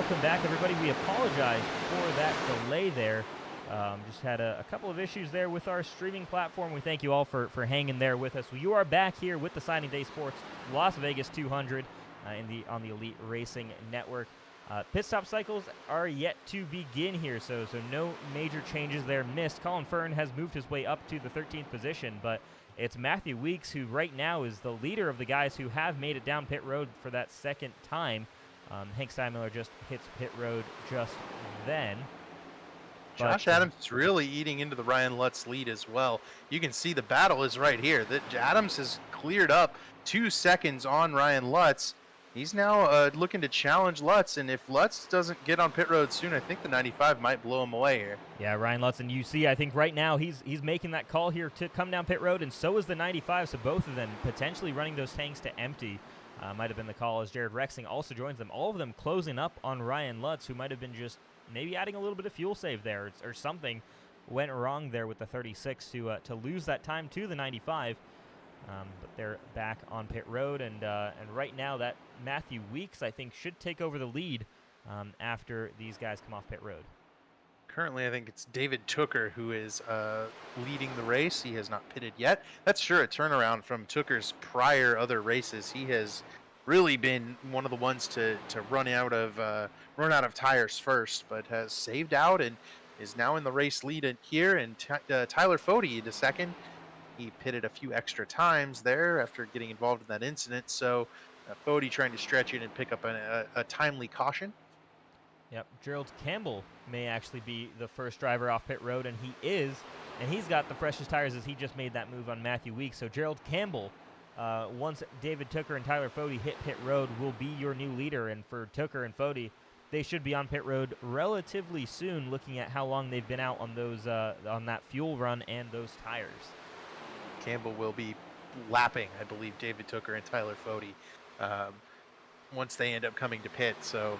welcome back, everybody. We apologize for that delay there. Just had a couple of issues there with our streaming platform. We thank you all for hanging there with us. You are back here with the Signing Day Sports Las Vegas 200 on the Elite Racing Network. Pit stop cycles are yet to begin here, so no major changes there missed. Colin Fern has moved his way up to the 13th position, but it's Matthew Weeks who right now is the leader of the guys who have made it down pit road for that second time. Hank Steinmiller just hits pit road just then. Josh Adams is really eating into the Ryan Lutz lead as well. You can see the battle is right here. Adams has cleared up 2 seconds on Ryan Lutz. He's now looking to challenge Lutz, and if Lutz doesn't get on pit road soon, I think the 95 might blow him away here. Yeah, Ryan Lutz, and you see, I think right now he's making that call here to come down pit road, and so is the 95, so both of them potentially running those tanks to empty. Might have been the call as Jared Rexing also joins them. All of them closing up on Ryan Lutz, who might have been just maybe adding a little bit of fuel save there, or something went wrong there with the 36 to lose that time to the 95. But they're back on pit road, and right now that Matthew Weeks, I think, should take over the lead after these guys come off pit road. Currently, I think it's David Tooker who is leading the race. He has not pitted yet. That's sure a turnaround from Tooker's prior other races. He has really been one of the ones to run out of tires first, but has saved out and is now in the race lead here. And Tyler Fody into second. He pitted a few extra times there after getting involved in that incident. So Fody trying to stretch it and pick up a timely caution. Yep, Gerald Campbell may actually be the first driver off pit road, and he is, and he's got the freshest tires as he just made that move on Matthew Weeks. So Gerald Campbell, once David Tooker and Tyler Fody hit pit road, will be your new leader. And for Tooker and Fody, they should be on pit road relatively soon, looking at how long they've been out on those on that fuel run and those tires. Campbell will be lapping, I believe, David Tooker and Tyler Fody once they end up coming to pit. So,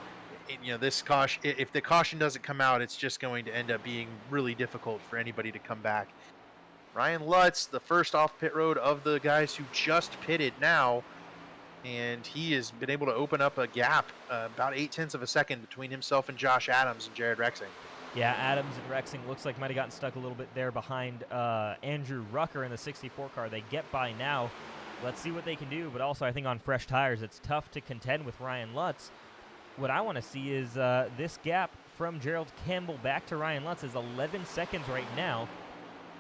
this caution, if the caution doesn't come out, it's just going to end up being really difficult for anybody to come back. Ryan Lutz, the first off pit road of the guys who just pitted now, and he has been able to open up a gap about 0.8 of a second between himself and Josh Adams and Jared Rexing. Yeah, Adams and Rexing looks like might have gotten stuck a little bit there behind Andrew Rucker in the 64 car. They get by now. Let's see what they can do. But also, I think on fresh tires, it's tough to contend with Ryan Lutz. What I want to see is this gap from Gerald Campbell back to Ryan Lutz is 11 seconds right now.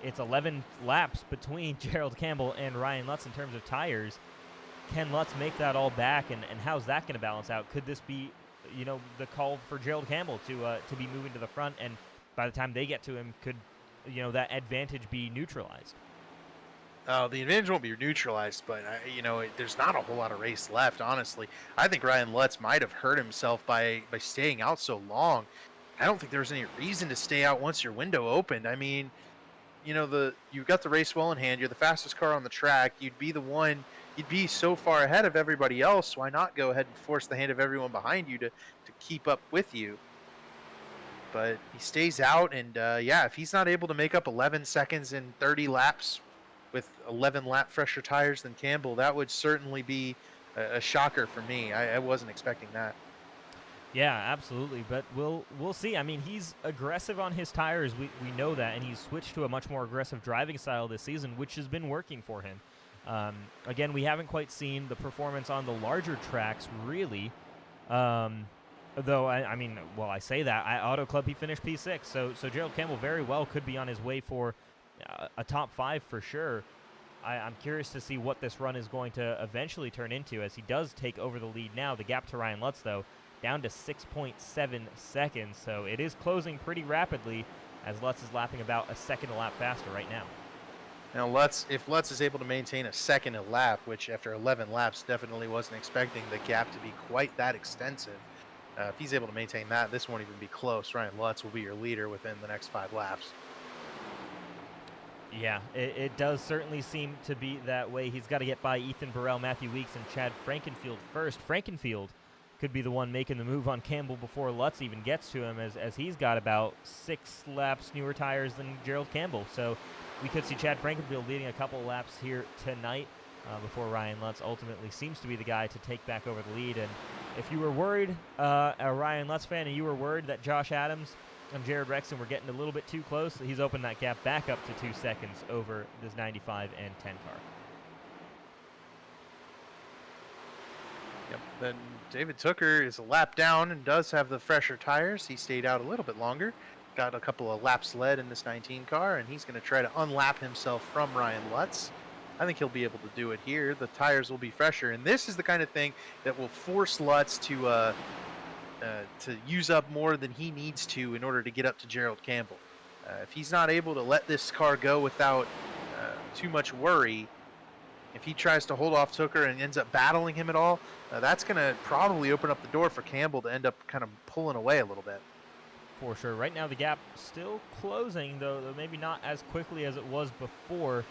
It's 11 laps between Gerald Campbell and Ryan Lutz in terms of tires. Can Lutz make that all back, and how's that going to balance out? Could this be the call for Gerald Campbell to be moving to the front, and by the time they get to him, could that advantage be neutralized? The advantage won't be neutralized, but there's not a whole lot of race left, honestly. I think Ryan Lutz might have hurt himself by staying out so long. I don't think there was any reason to stay out once your window opened. I mean, you've got the race well in hand. You're the fastest car on the track. You'd be so far ahead of everybody else. Why not go ahead and force the hand of everyone behind you to keep up with you? But he stays out, and if he's not able to make up 11 seconds in 30 laps with 11 lap fresher tires than Campbell, that would certainly be a shocker for me. I wasn't expecting that. Yeah, absolutely. But we'll see. I mean, he's aggressive on his tires. We know that, and he's switched to a much more aggressive driving style this season, which has been working for him. Again, we haven't quite seen the performance on the larger tracks, really. Though, I say that. Auto Club, he finished P6. So Gerald Campbell very well could be on his way for a top 5 for sure. I'm curious to see what this run is going to eventually turn into as he does take over the lead now. The gap to Ryan Lutz, though, down to 6.7 seconds. So it is closing pretty rapidly as Lutz is lapping about a second a lap faster right now. Now, if Lutz is able to maintain a second a lap, which after 11 laps definitely wasn't expecting the gap to be quite that extensive, if he's able to maintain that, this won't even be close. Ryan Lutz will be your leader within the next 5 laps. Yeah, it does certainly seem to be that way. He's got to get by Ethan Burrell, Matthew Weeks, and Chad Frankenfield first. Frankenfield could be the one making the move on Campbell before Lutz even gets to him, as he's got about 6 laps newer tires than Gerald Campbell. So we could see Chad Frankenfield leading a couple of laps here tonight before Ryan Lutz ultimately seems to be the guy to take back over the lead. And if you were worried, a Ryan Lutz fan, and you were worried that Josh Adams and Jared Rexon were getting a little bit too close, he's opened that gap back up to 2 seconds over this 95 and 10 car. Yep. Then David Tooker is a lap down and does have the fresher tires. He stayed out a little bit longer. Got a couple of laps led in this 19 car, and he's going to try to unlap himself from Ryan Lutz. I think he'll be able to do it here. The tires will be fresher, and this is the kind of thing that will force Lutz to use up more than he needs to in order to get up to Gerald Campbell. If he's not able to let this car go without too much worry, if he tries to hold off Tooker and ends up battling him at all, that's going to probably open up the door for Campbell to end up kind of pulling away a little bit. For sure. Right now the gap still closing, though maybe not as quickly as it was before.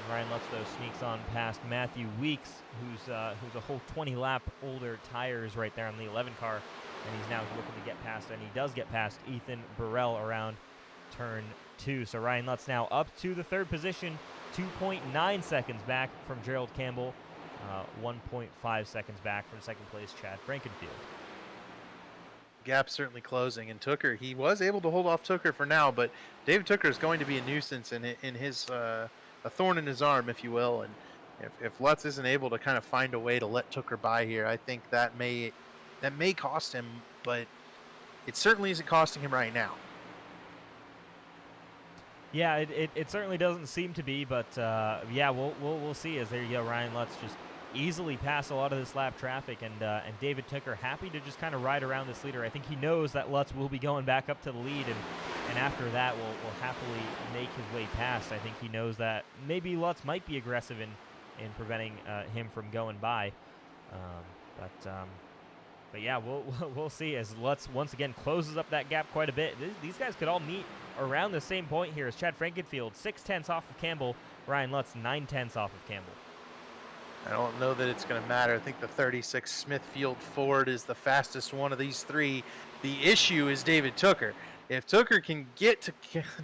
Ryan Lutz, though, sneaks on past Matthew Weeks, who's a whole 20 lap older tires right there on the 11 car, and he's now looking to get past, and he does get past Ethan Burrell around turn 2. So Ryan Lutz now up to the 3rd position, 2.9 seconds back from Gerald Campbell, 1.5 seconds back from 2nd place Chad Frankenfield. Gap certainly closing, and Tooker, he was able to hold off Tooker for now, but David Tooker is going to be a nuisance in his a thorn in his arm, if you will, and if Lutz isn't able to kind of find a way to let Tooker by here, I think that may cost him, but it certainly isn't costing him right now. Yeah, it certainly doesn't seem to be, but yeah, we'll see. As there you go, Ryan Lutz just easily pass a lot of this lap traffic, and David Tooker happy to just kind of ride around this leader. I think he knows that Lutz will be going back up to the lead, and after that will happily make his way past. I think he knows that maybe Lutz might be aggressive in preventing him from going by, but yeah, we'll see as Lutz once again closes up that gap quite a bit. These guys could all meet around the same point here as Chad Frankenfield 6/10 off of Campbell, Ryan Lutz 9/10 off of Campbell. I don't know that it's going to matter. I think the 36 Smithfield Ford is the fastest one of these three. The issue is David Tooker. If Tooker can get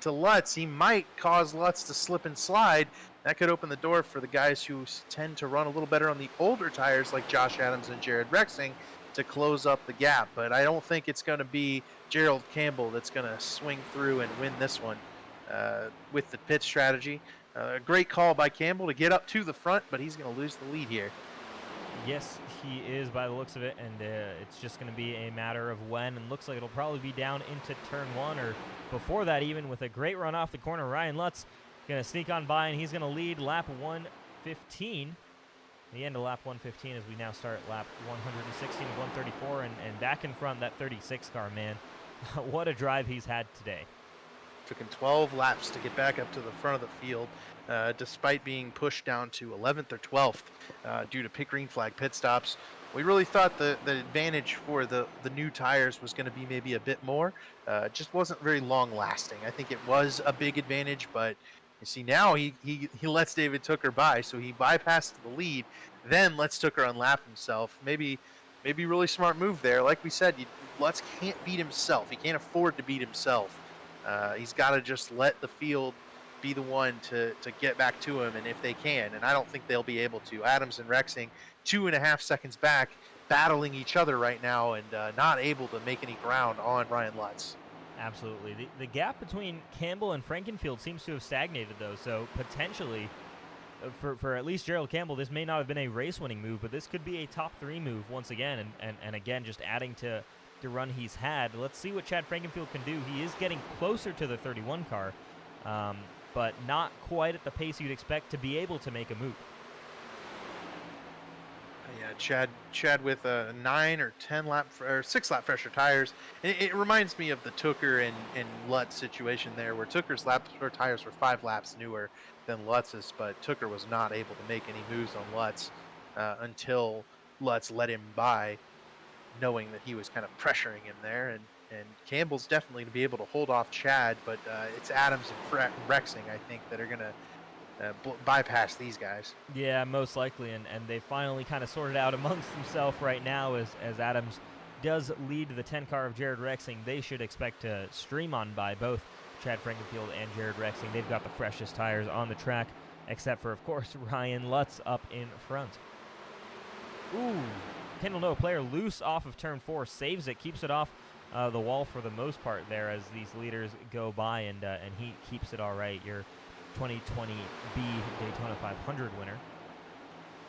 to Lutz, he might cause Lutz to slip and slide. That could open the door for the guys who tend to run a little better on the older tires like Josh Adams and Jared Rexing to close up the gap. But I don't think it's going to be Gerald Campbell that's going to swing through and win this one with the pit strategy. A great call by Campbell to get up to the front, but he's going to lose the lead here. Yes, he is by the looks of it, and it's just going to be a matter of when, and looks like it'll probably be down into turn 1 or before that even, with a great run off the corner. Ryan Lutz going to sneak on by, and he's going to lead lap 115. The end of lap 115 as we now start lap 116 of 134, and back in front, that 36 car, man. What a drive he's had today. Took him 12 laps to get back up to the front of the field, despite being pushed down to 11th or 12th due to green flag pit stops. We really thought the advantage for the new tires was going to be maybe a bit more. It just wasn't very long lasting. I think it was a big advantage, but you see now he lets David Tooker by, so he bypassed the lead, then lets Tooker unlap himself. Maybe really smart move there. Like we said, Lutz can't beat himself. He can't afford to beat himself. He's got to just let the field be the one to get back to him, and if they can, and I don't think they'll be able to. Adams and Rexing 2.5 seconds back, battling each other right now, and not able to make any ground on Ryan Lutz. Absolutely. The gap between Campbell and Frankenfield seems to have stagnated, though, so potentially for at least Gerald Campbell, this may not have been a race-winning move, but this could be a top 3 move once again, and again, just adding to the run he's had. Let's see what Chad Frankenfield can do. He is getting closer to the 31 car, but not quite at the pace you'd expect to be able to make a move. Yeah, Chad with a 9 or 10 lap or 6 lap fresher tires. It reminds me of the Tooker and Lutz situation there, where Tooker's tires were 5 laps newer than Lutz's, but Tooker was not able to make any moves on Lutz until Lutz let him by, knowing that he was kind of pressuring him there. And Campbell's definitely to be able to hold off Chad, but it's Adams and Rexing, I think, that are going to bypass these guys. Yeah, most likely, and they finally kind of sorted out amongst themselves right now as Adams does lead the 10 car of Jared Rexing. They should expect to stream on by both Chad Frankenfield and Jared Rexing. They've got the freshest tires on the track, except for, of course, Ryan Lutz up in front. Ooh, Kendall No player loose off of turn 4, saves it, keeps it off the wall for the most part there as these leaders go by, and he keeps it all right. Your 2020 B Daytona 500 winner.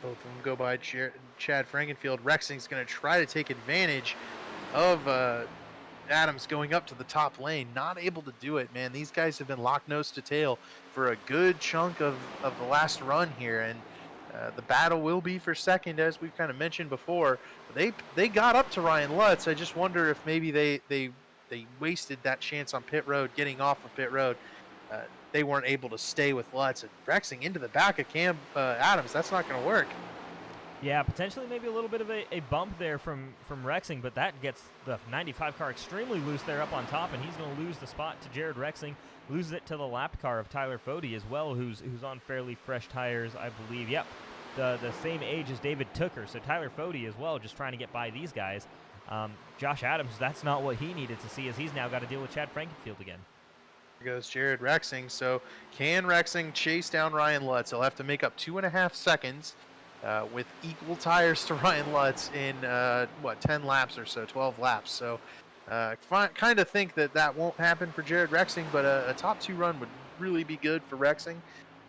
Both of them go by Chad Frankenfield. Rexing's going to try to take advantage of Adams going up to the top lane. Not able to do it, man. These guys have been locked nose to tail for a good chunk of the last run here, and the battle will be for second, as we've kind of mentioned before. They got up to Ryan Lutz. I just wonder if maybe they wasted that chance on pit road, getting off of pit road. They weren't able to stay with Lutz, and Rexing into the back of Adams. That's not going to work. Yeah, potentially maybe a little bit of a bump there from Rexing, but that gets the 95 car extremely loose there up on top, and he's going to lose the spot to Jared Rexing. Loses it to the lap car of Tyler Fody as well, who's on fairly fresh tires, I believe. Yep, the same age as David Tooker, so Tyler Fody as well, just trying to get by these guys. Josh Adams, that's not what he needed to see, as he's now got to deal with Chad Frankenfield again. Here goes Jared Rexing. So can Rexing chase down Ryan Lutz? He'll have to make up 2.5 seconds with equal tires to Ryan Lutz in 10 laps or so, 12 laps. So kind of think that won't happen for Jared Rexing, but a top 2 run would really be good for Rexing.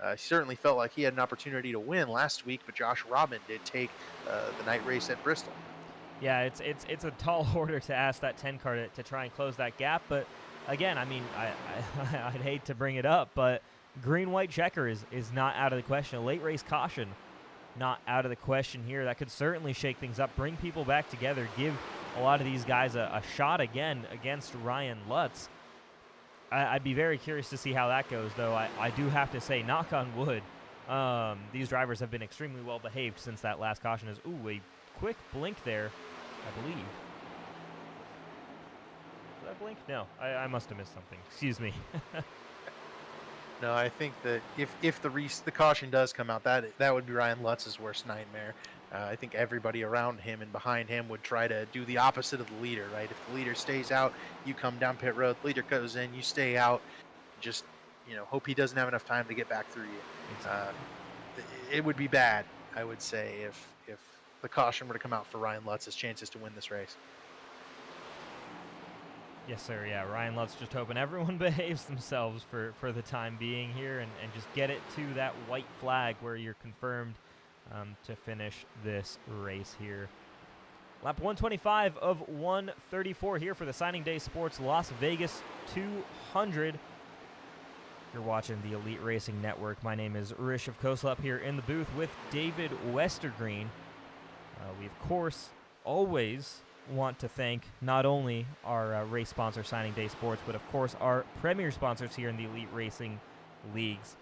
He certainly felt like he had an opportunity to win last week, but Josh Robin did take the night race at Bristol. Yeah, it's a tall order to ask that 10 car to try and close that gap, but again, I mean, I'd hate to bring it up, but green-white checker is not out of the question. A late race caution, not out of the question here. That could certainly shake things up, bring people back together, give a lot of these guys a shot again against Ryan Lutz. I'd be very curious to see how that goes, though. I do have to say, knock on wood, these drivers have been extremely well behaved since that last caution. Ooh, a quick blink there, I believe. Did I blink? No, I must have missed something. Excuse me. No, I think that if the caution does come out, that would be Ryan Lutz's worst nightmare. I think everybody around him and behind him would try to do the opposite of the leader, right? If the leader stays out, you come down pit road. The leader goes in, you stay out. Just hope he doesn't have enough time to get back through you. Exactly. It would be bad, I would say, if the caution were to come out for Ryan Lutz's chances to win this race. Yes, sir. Yeah, Ryan Lutz just hoping everyone behaves themselves for the time being here and just get it to that white flag where you're confirmed to finish this race here. Lap 125 of 134 here for the Signing Day Sports Las Vegas 200. You're watching the Elite Racing Network. My name is Rishav Koslep here in the booth with David Westergreen. We, of course, always want to thank not only our race sponsor, Signing Day Sports, but, of course, our premier sponsors here in the Elite Racing Leagues.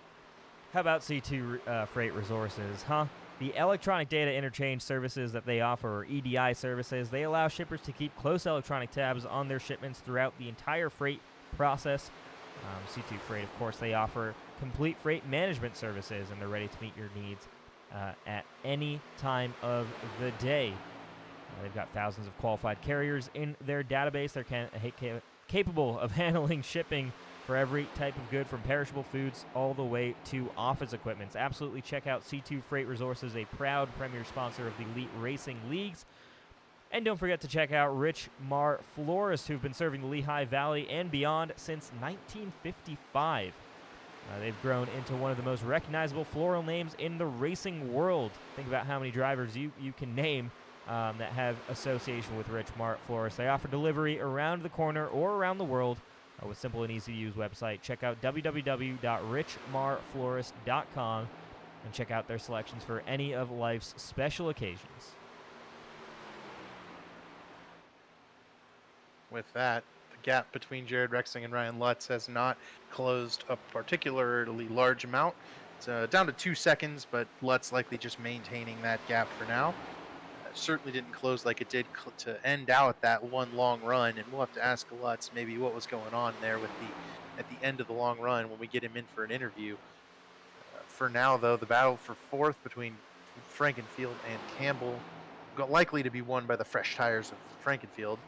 How about C2 Freight Resources, huh? The electronic data interchange services that they offer, or EDI services, they allow shippers to keep close electronic tabs on their shipments throughout the entire freight process. C2 Freight, of course, they offer complete freight management services, and they're ready to meet your needs at any time of the day. They've got thousands of qualified carriers in their database. They're capable of handling shipping for every type of good, from perishable foods all the way to office equipment. Absolutely check out C2 Freight Resources, a proud premier sponsor of the Elite Racing Leagues. And don't forget to check out Rich Mar Florists, who've been serving the Lehigh Valley and beyond since 1955. They've grown into one of the most recognizable floral names in the racing world. Think about how many drivers you can name that have association with Rich Mar Florists. They offer delivery around the corner or around the world with simple and easy-to-use website. Check out www.richmarflorist.com and check out their selections for any of life's special occasions. With that, the gap between Jared Rexing and Ryan Lutz has not closed a particularly large amount. It's down to 2 seconds, but Lutz likely just maintaining that gap for now. Certainly didn't close like it did to end out that one long run, and we'll have to ask Lutz maybe what was going on there at the end of the long run when we get him in for an interview. For now, though, the battle for fourth between Frankenfield and Campbell likely to be won by the fresh tires of Frankenfield.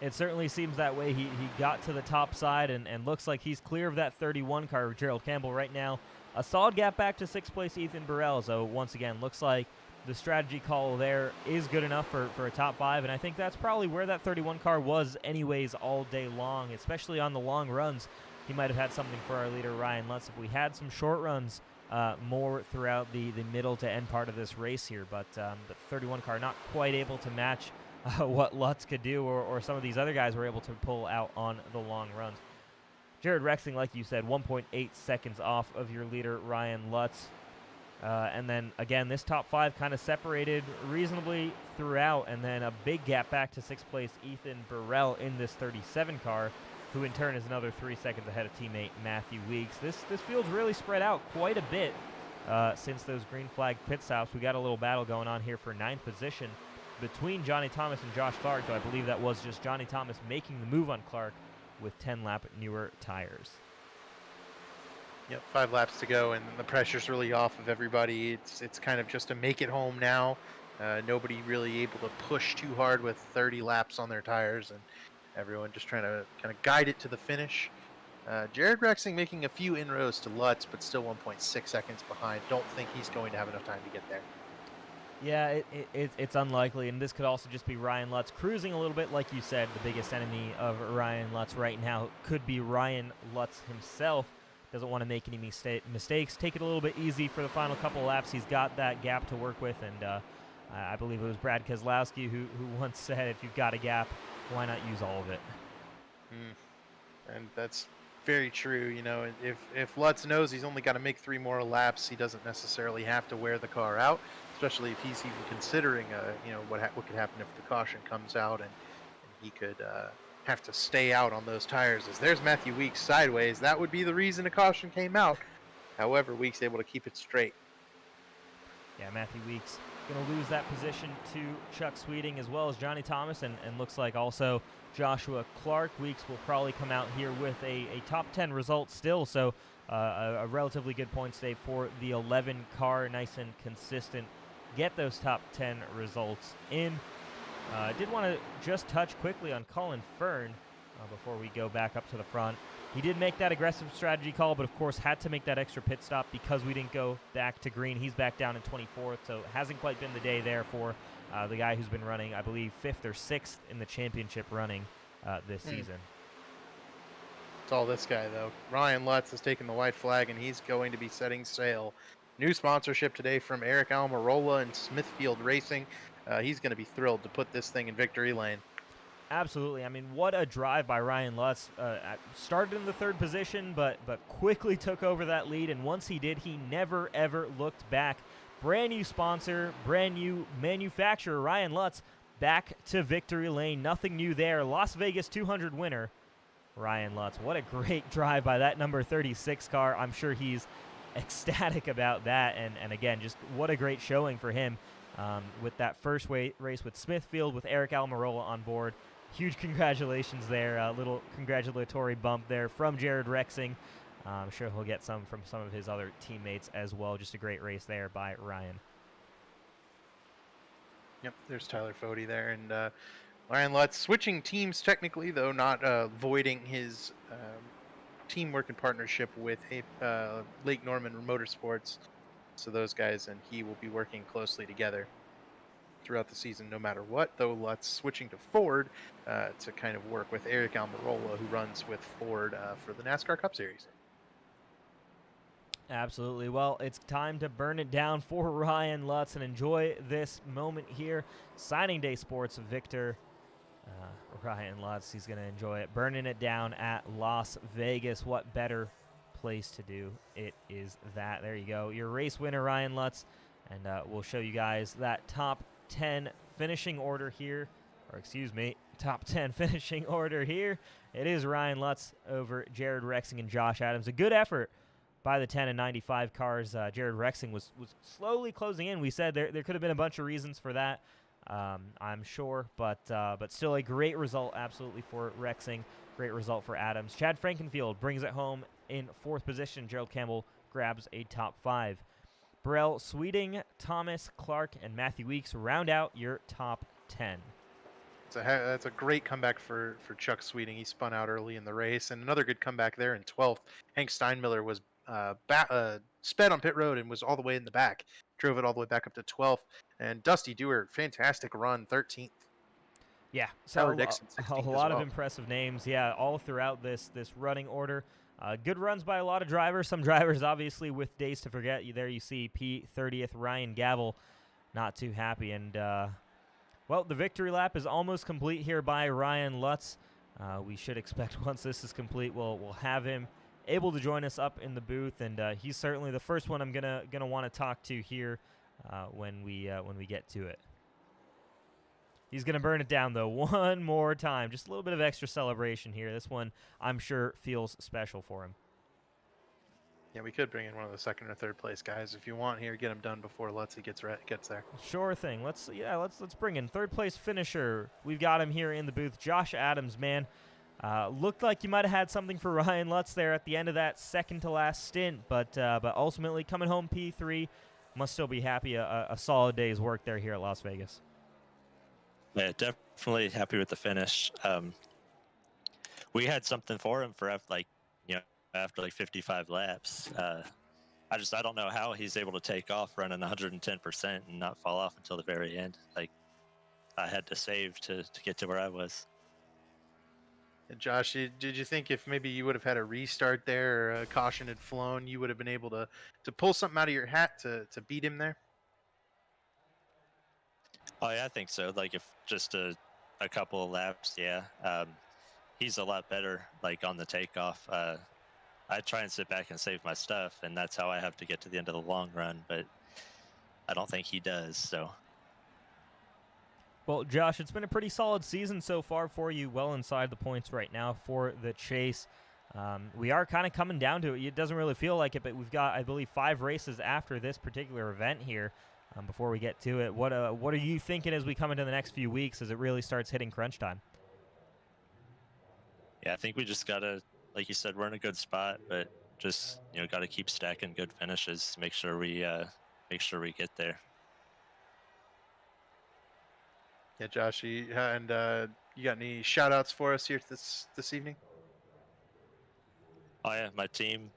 It certainly seems that way. He got to the top side and looks like he's clear of that 31 car, Gerald Campbell, right now. A solid gap back to 6th place Ethan Burrell, so once again, looks like the strategy call there is good enough for a top 5, and I think that's probably where that 31 car was anyways all day long, especially on the long runs. He might have had something for our leader, Ryan Lutz, if we had some short runs more throughout the middle to end part of this race here, but the 31 car not quite able to match what Lutz could do, or some of these other guys were able to pull out on the long runs. Jared Rexing, like you said, 1.8 seconds off of your leader, Ryan Lutz. And then, again, this top 5 kind of separated reasonably throughout, and then a big gap back to 6th place Ethan Burrell in this 37 car, who in turn is another 3 seconds ahead of teammate Matthew Weeks. This field's really spread out quite a bit since those green flag pit stops. We got a little battle going on here for 9th position between Johnny Thomas and Josh Clark, so I believe that was just Johnny Thomas making the move on Clark with 10-lap newer tires. Yep, 5 laps to go, and the pressure's really off of everybody. It's kind of just a make it home now. Nobody really able to push too hard with 30 laps on their tires, and everyone just trying to kind of guide it to the finish. Jared Rexing making a few inroads to Lutz, but still 1.6 seconds behind. Don't think he's going to have enough time to get there. Yeah, it's unlikely, and this could also just be Ryan Lutz cruising a little bit. Like you said, the biggest enemy of Ryan Lutz right now could be Ryan Lutz himself. Doesn't want to make any mistakes. Take it a little bit easy for the final couple of laps. He's got that gap to work with, and I believe it was Brad Keselowski who once said, if you've got a gap, why not use all of it? And that's very true. You know, if Lutz knows he's only got to make 3 more laps, he doesn't necessarily have to wear the car out, especially if he's even considering, what could happen if the caution comes out, and he could have to stay out on those tires. As there's Matthew Weeks sideways, that would be the reason a caution came out. However, Weeks able to keep it straight. Yeah, Matthew Weeks going to lose that position to Chuck Sweeting as well as Johnny Thomas, and looks like also Joshua Clark. Weeks will probably come out here with a top 10 result still, so a relatively good points day for the 11 car, nice and consistent. Get those top 10 results in. I did want to just touch quickly on Colin Fern before we go back up to the front. He did make that aggressive strategy call, but of course had to make that extra pit stop because we didn't go back to green. He's back down in 24th, so it hasn't quite been the day there for the guy who's been running, I believe, 5th or 6th in the championship running this season. It's all this guy, though. Ryan Lutz has taken the white flag, and he's going to be setting sail. New sponsorship today from Eric Almirola and Smithfield Racing. He's going to be thrilled to put this thing in victory lane. Absolutely. I mean, what a drive by Ryan Lutz. Started in the 3rd position, but quickly took over that lead, and once he did, he never, ever looked back. Brand new sponsor, brand new manufacturer, Ryan Lutz, back to victory lane. Nothing new there. Las Vegas 200 winner, Ryan Lutz. What a great drive by that number 36 car. I'm sure he's ecstatic about that, and again, just what a great showing for him with that first race with Smithfield with Eric Almirola on board. Huge congratulations there. A little congratulatory bump there from Jared Rexing. I'm sure he'll get some from some of his other teammates as well. Just a great race there by Ryan. Yep, there's Tyler Fody there, and Ryan Lutz switching teams technically, though not voiding his teamwork and partnership with Lake Norman Motorsports. So those guys and he will be working closely together throughout the season no matter what, though Lutz switching to Ford to kind of work with Eric Almirola, who runs with Ford for the NASCAR Cup Series. Absolutely. Well, it's time to burn it down for Ryan Lutz and enjoy this moment here. Signing Day Sports Victor Ryan Lutz, he's going to enjoy it. Burning it down at Las Vegas. What better place to do it is that. There you go. Your race winner, Ryan Lutz. And we'll show you guys that top 10 finishing order here. Or excuse me, top 10 finishing order here. It is Ryan Lutz over Jared Rexing and Josh Adams. A good effort by the 10 and 95 cars. Jared Rexing was slowly closing in. We said there could have been a bunch of reasons for that, I'm sure, but still a great result absolutely for Rexing. Great result for Adams. Chad Frankenfield brings it home in 4th position. Gerald Campbell grabs a top 5. Burrell, Sweeting, Thomas, Clark, and Matthew Weeks round out your top 10. That's a great comeback for Chuck Sweeting. He spun out early in the race, and another good comeback there in 12th. Hank Steinmiller was sped on pit road and was all the way in the back. Drove it all the way back up to 12th. And Dusty Dewar, fantastic run, 13th. Yeah, so Tyler Dixon, a 16th lot as of well. impressive names. Yeah, all throughout this running order. Good runs by a lot of drivers. Some drivers, obviously, with days to forget. There you see P30th Ryan Gavel, not too happy. And, well, the victory lap is almost complete here by Ryan Lutz. We should expect once this is complete, we'll have him able to join us up in the booth. And he's certainly the first one I'm gonna want to talk to here when we get to it. He's going to burn it down, though, one more time. Just a little bit of extra celebration here. This one, I'm sure, feels special for him. Yeah, we could bring in one of the second or third place guys if you want here. Get him done before Lutzy gets there. Sure thing. Let's bring in third place finisher. We've got him here in the booth. Josh Adams, man. Looked like you might have had something for Ryan Lutz there at the end of that second to last stint, but ultimately coming home P3, must still be happy. A solid day's work there here at Las Vegas. Yeah, definitely happy with the finish. We had something for him for after 55 laps. I don't know how he's able to take off running 110% and not fall off until the very end. Like, I had to save to get to where I was. And Josh, did you think if maybe you would have had a restart there or a caution had flown, you would have been able to pull something out of your hat to beat him there? Oh yeah, I think so. Like, if just a couple of laps, yeah. He's a lot better, like, on the takeoff. I try and sit back and save my stuff, and that's how I have to get to the end of the long run, but I don't think he does, so. Well, Josh, it's been a pretty solid season so far for you, well inside the points right now for the chase. We are kind of coming down to it. It doesn't really feel like it, but we've got, I believe, 5 races after this particular event here. Before we get to it, what are you thinking as we come into the next few weeks as it really starts hitting crunch time? Yeah, I think we just gotta, like you said, we're in a good spot, but just gotta keep stacking good finishes. Make sure we get there. Yeah, Josh, you got any shout outs for us here this evening? Oh yeah, my team,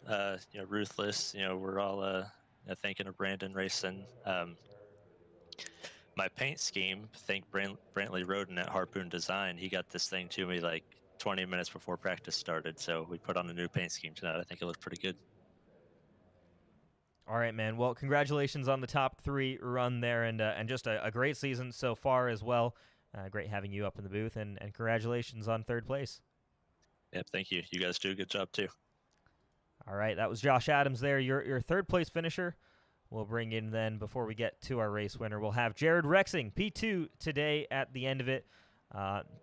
Ruthless. We're all thinking of Brandon Racing. My paint scheme, thank Brantley Roden at Harpoon Design. He got this thing to me like 20 minutes before practice started, so we put on a new paint scheme tonight. I think it looked pretty good. All right, man. Well, congratulations on the top 3 run there, and just a great season so far as well. Great having you up in the booth, and congratulations on third place. Yep, thank you. You guys do a good job too. All right, that was Josh Adams there, your third place finisher. We'll bring in then, before we get to our race winner, we'll have Jared Rexing, P2 today at the end of it.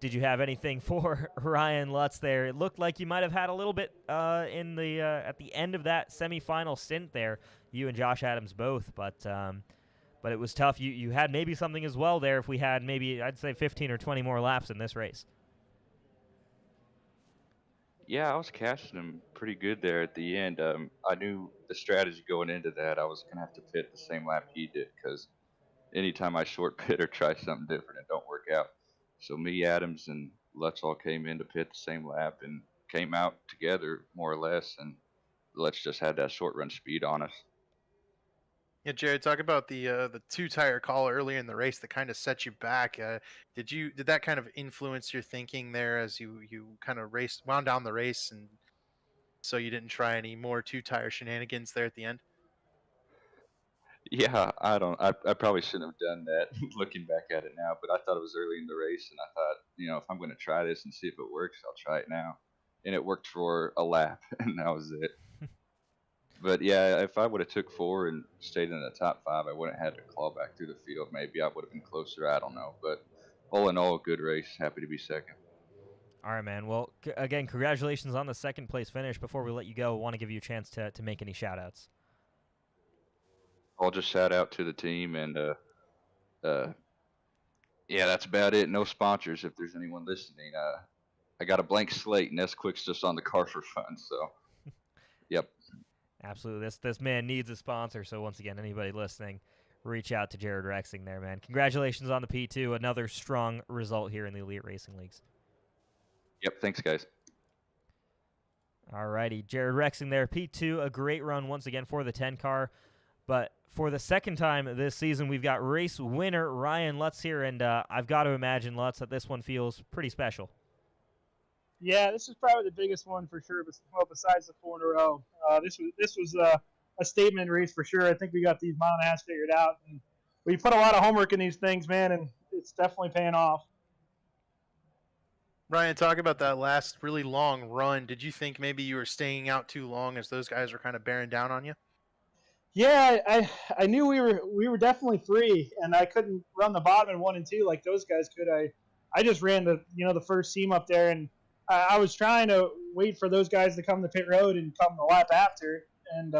Did you have anything for Ryan Lutz there? It looked like you might have had a little bit in the at the end of that semifinal stint there, you and Josh Adams both, but it was tough. You had maybe something as well there if we had maybe, I'd say, 15 or 20 more laps in this race. Yeah, I was catching him pretty good there at the end. I knew the strategy going into that. I was going to have to pit the same lap he did, because anytime I short pit or try something different, it don't work out. So me, Adams, and Lutz all came in to pit the same lap and came out together, more or less, and Lutz just had that short run speed on us. Yeah, Jared, talk about the 2-tire call earlier in the race that kind of set you back. Did that kind of influence your thinking there as you kind of wound down the race, and so you didn't try any more 2-tire shenanigans there at the end? Yeah, I probably shouldn't have done that looking back at it now, but I thought it was early in the race, and I thought, if I'm going to try this and see if it works, I'll try it now. And it worked for a lap, and that was it. But yeah, if I would have took 4 and stayed in the top 5, I wouldn't have had to claw back through the field. Maybe I would have been closer. I don't know. But all in all, good race. Happy to be second. All right, man. Well, again, congratulations on the second place finish. Before we let you go, I want to give you a chance to make any shout outs. I'll just shout out to the team, and yeah, that's about it. No sponsors if there's anyone listening. I got a blank slate, and Nesquik's just on the car for fun. So, yep. Absolutely. This man needs a sponsor. So once again, anybody listening, reach out to Jared Rexing there, man. Congratulations on the P2. Another strong result here in the Elite Racing Leagues. Yep. Thanks, guys. All righty. Jared Rexing there, P2. A great run once again for the 10 car. But for the second time this season, we've got race winner Ryan Lutz here, and I've got to imagine, Lutz, that this one feels pretty special. Yeah, this is probably the biggest one for sure. Well, besides the 4 in a row, this was a statement race for sure. I think we got these mile and a half figured out, and we put a lot of homework in these things, man, and it's definitely paying off. Ryan, talk about that last really long run. Did you think maybe you were staying out too long as those guys were kind of bearing down on you? Yeah, I knew we were definitely free, and I couldn't run the bottom in 1 and 2 like those guys could. I just ran the first seam up there, and I was trying to wait for those guys to come to pit road and come the lap after, and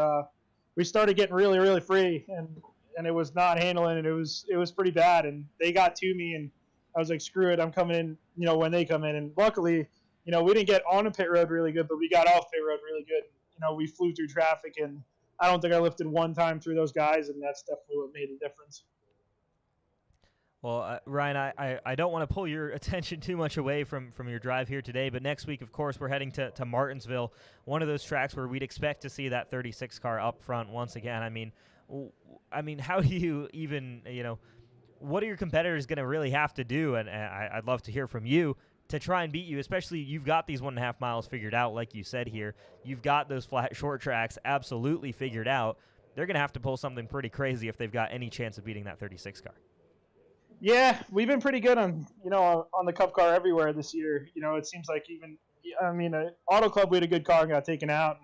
we started getting really, really free, and it was not handling it. It was pretty bad, and they got to me, and I was like, screw it, I'm coming in, when they come in. And luckily, we didn't get on a pit road really good, but we got off pit road really good. We flew through traffic, and I don't think I lifted one time through those guys, and that's definitely what made a difference. Well, Ryan, I don't want to pull your attention too much away from your drive here today, but next week, of course, we're heading to Martinsville, one of those tracks where we'd expect to see that 36 car up front once again. I mean, how do you even, what are your competitors going to really have to do? And I'd love to hear from you to try and beat you, especially you've got these 1.5 miles figured out, like you said here. You've got those flat short tracks absolutely figured out. They're going to have to pull something pretty crazy if they've got any chance of beating that 36 car. Yeah, we've been pretty good on the Cup car everywhere this year. It seems like Auto Club, we had a good car and got taken out.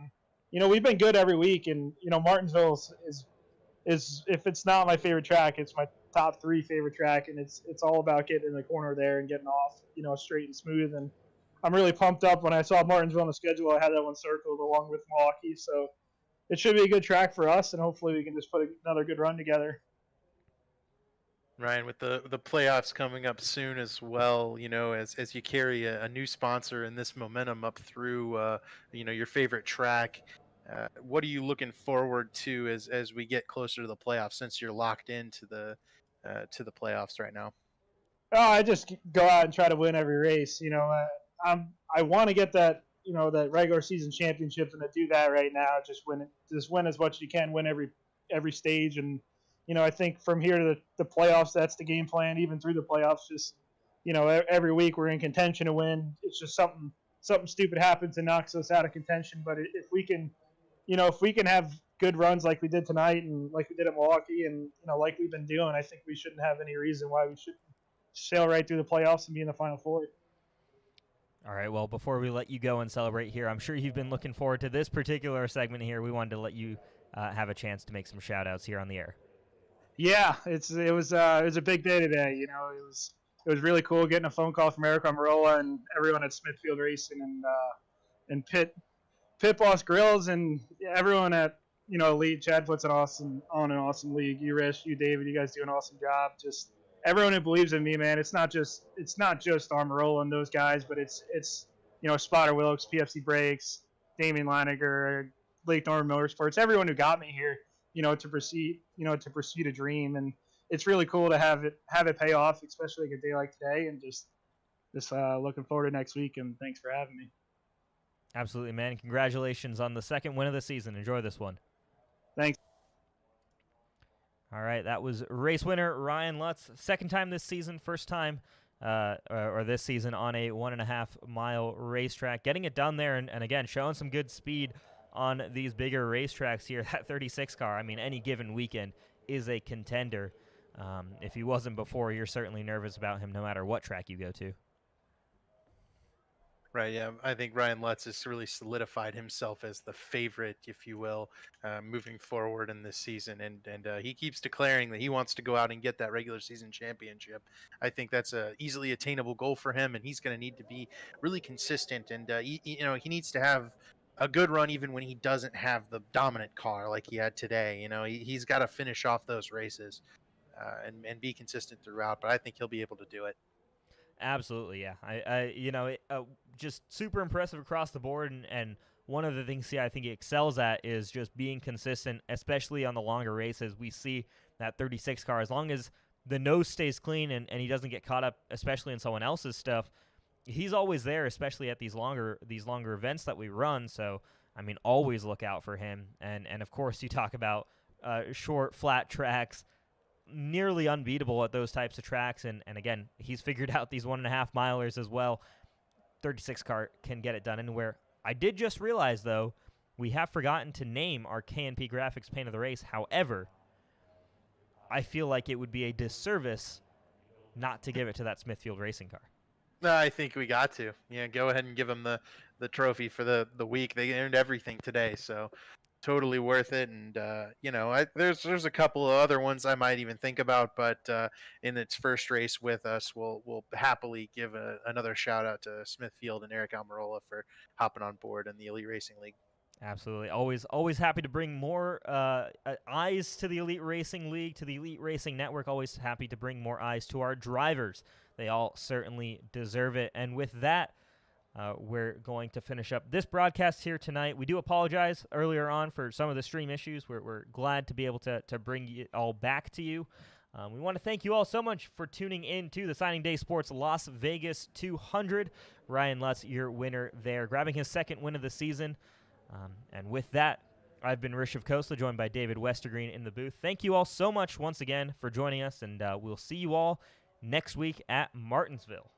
And, we've been good every week. And, Martinsville is if it's not my favorite track, it's my top 3 favorite track. And it's all about getting in the corner there and getting off, straight and smooth. And I'm really pumped up when I saw Martinsville on the schedule. I had that one circled along with Milwaukee. So it should be a good track for us. And hopefully we can just put another good run together. Ryan, with the playoffs coming up soon as well, as you carry a new sponsor and this momentum up through, your favorite track, what are you looking forward to as we get closer to the playoffs, since you're locked into the playoffs right now? Oh, I just go out and try to win every race. I want to get that, that regular season championship, and to do that right now, just win as much as you can, win every stage. And I think from here to the playoffs, that's the game plan. Even through the playoffs, just every week we're in contention to win. It's just something stupid happens and knocks us out of contention. But if we can have good runs like we did tonight and like we did at Milwaukee, and like we've been doing, I think we shouldn't have any reason why we shouldn't sail right through the playoffs and be in the Final Four. All right, well, before we let you go and celebrate here, I'm sure you've been looking forward to this particular segment here. We wanted to let you have a chance to make some shout-outs here on the air. Yeah, it was a big day today. It was really cool getting a phone call from Eric Almirola and everyone at Smithfield Racing and Pit Boss Grills and everyone at Elite. Chad puts an awesome league. You, Rich, you, David, you guys do an awesome job. Just everyone who believes in me, man. It's not just Almirola and those guys, but it's Spotter Wilkes, PFC Brakes, Damian Leininger, Lake Norman Motorsports, everyone who got me here. To pursue a dream, and it's really cool to have it pay off, especially like a day like today, and just looking forward to next week. And thanks for having me. Absolutely, man. Congratulations on the second win of the season. Enjoy this one. Thanks. All right, that was race winner Ryan Lutz. Second time this season, first time or this season on a 1.5 mile racetrack, getting it done there, and again showing some good speed on these bigger racetracks here. That 36 car, any given weekend is a contender. If he wasn't before, you're certainly nervous about him no matter what track you go to. Right, yeah. I think Ryan Lutz has really solidified himself as the favorite, if you will, moving forward in this season. And he keeps declaring that he wants to go out and get that regular season championship. I think that's a easily attainable goal for him, and he's going to need to be really consistent. And, he needs to have a good run even when he doesn't have the dominant car like he had today. He's got to finish off those races and be consistent throughout, but I think he'll be able to do it. Absolutely, yeah. Just super impressive across the board, and one of the things I think he excels at is just being consistent, especially on the longer races. We see that 36 car, as long as the nose stays clean and he doesn't get caught up, especially in someone else's stuff, he's always there, especially at these longer events that we run. So, always look out for him. And of course, you talk about short, flat tracks, nearly unbeatable at those types of tracks. And again, he's figured out these 1.5 milers as well. 36 car can get it done anywhere. I did just realize, though, we have forgotten to name our K&P Graphics Paint of the Race. However, I feel like it would be a disservice not to give it to that Smithfield racing car. No, I think we got to. Yeah, go ahead and give them the trophy for the week. They earned everything today, so totally worth it. And there's a couple of other ones I might even think about, but in its first race with us, we'll happily give another shout out to Smithfield and Eric Almirola for hopping on board in the Elite Racing League. Absolutely. Always happy to bring more eyes to the Elite Racing League, to the Elite Racing Network. Always happy to bring more eyes to our drivers. They all certainly deserve it. And with that, we're going to finish up this broadcast here tonight. We do apologize earlier on for some of the stream issues. We're glad to be able to bring it all back to you. We want to thank you all so much for tuning in to the Signing Day Sports Las Vegas 200. Ryan Lutz, your winner there, grabbing his second win of the season. And with that, I've been Rishav Khosla, joined by David Westergreen in the booth. Thank you all so much once again for joining us, and we'll see you all next week at Martinsville.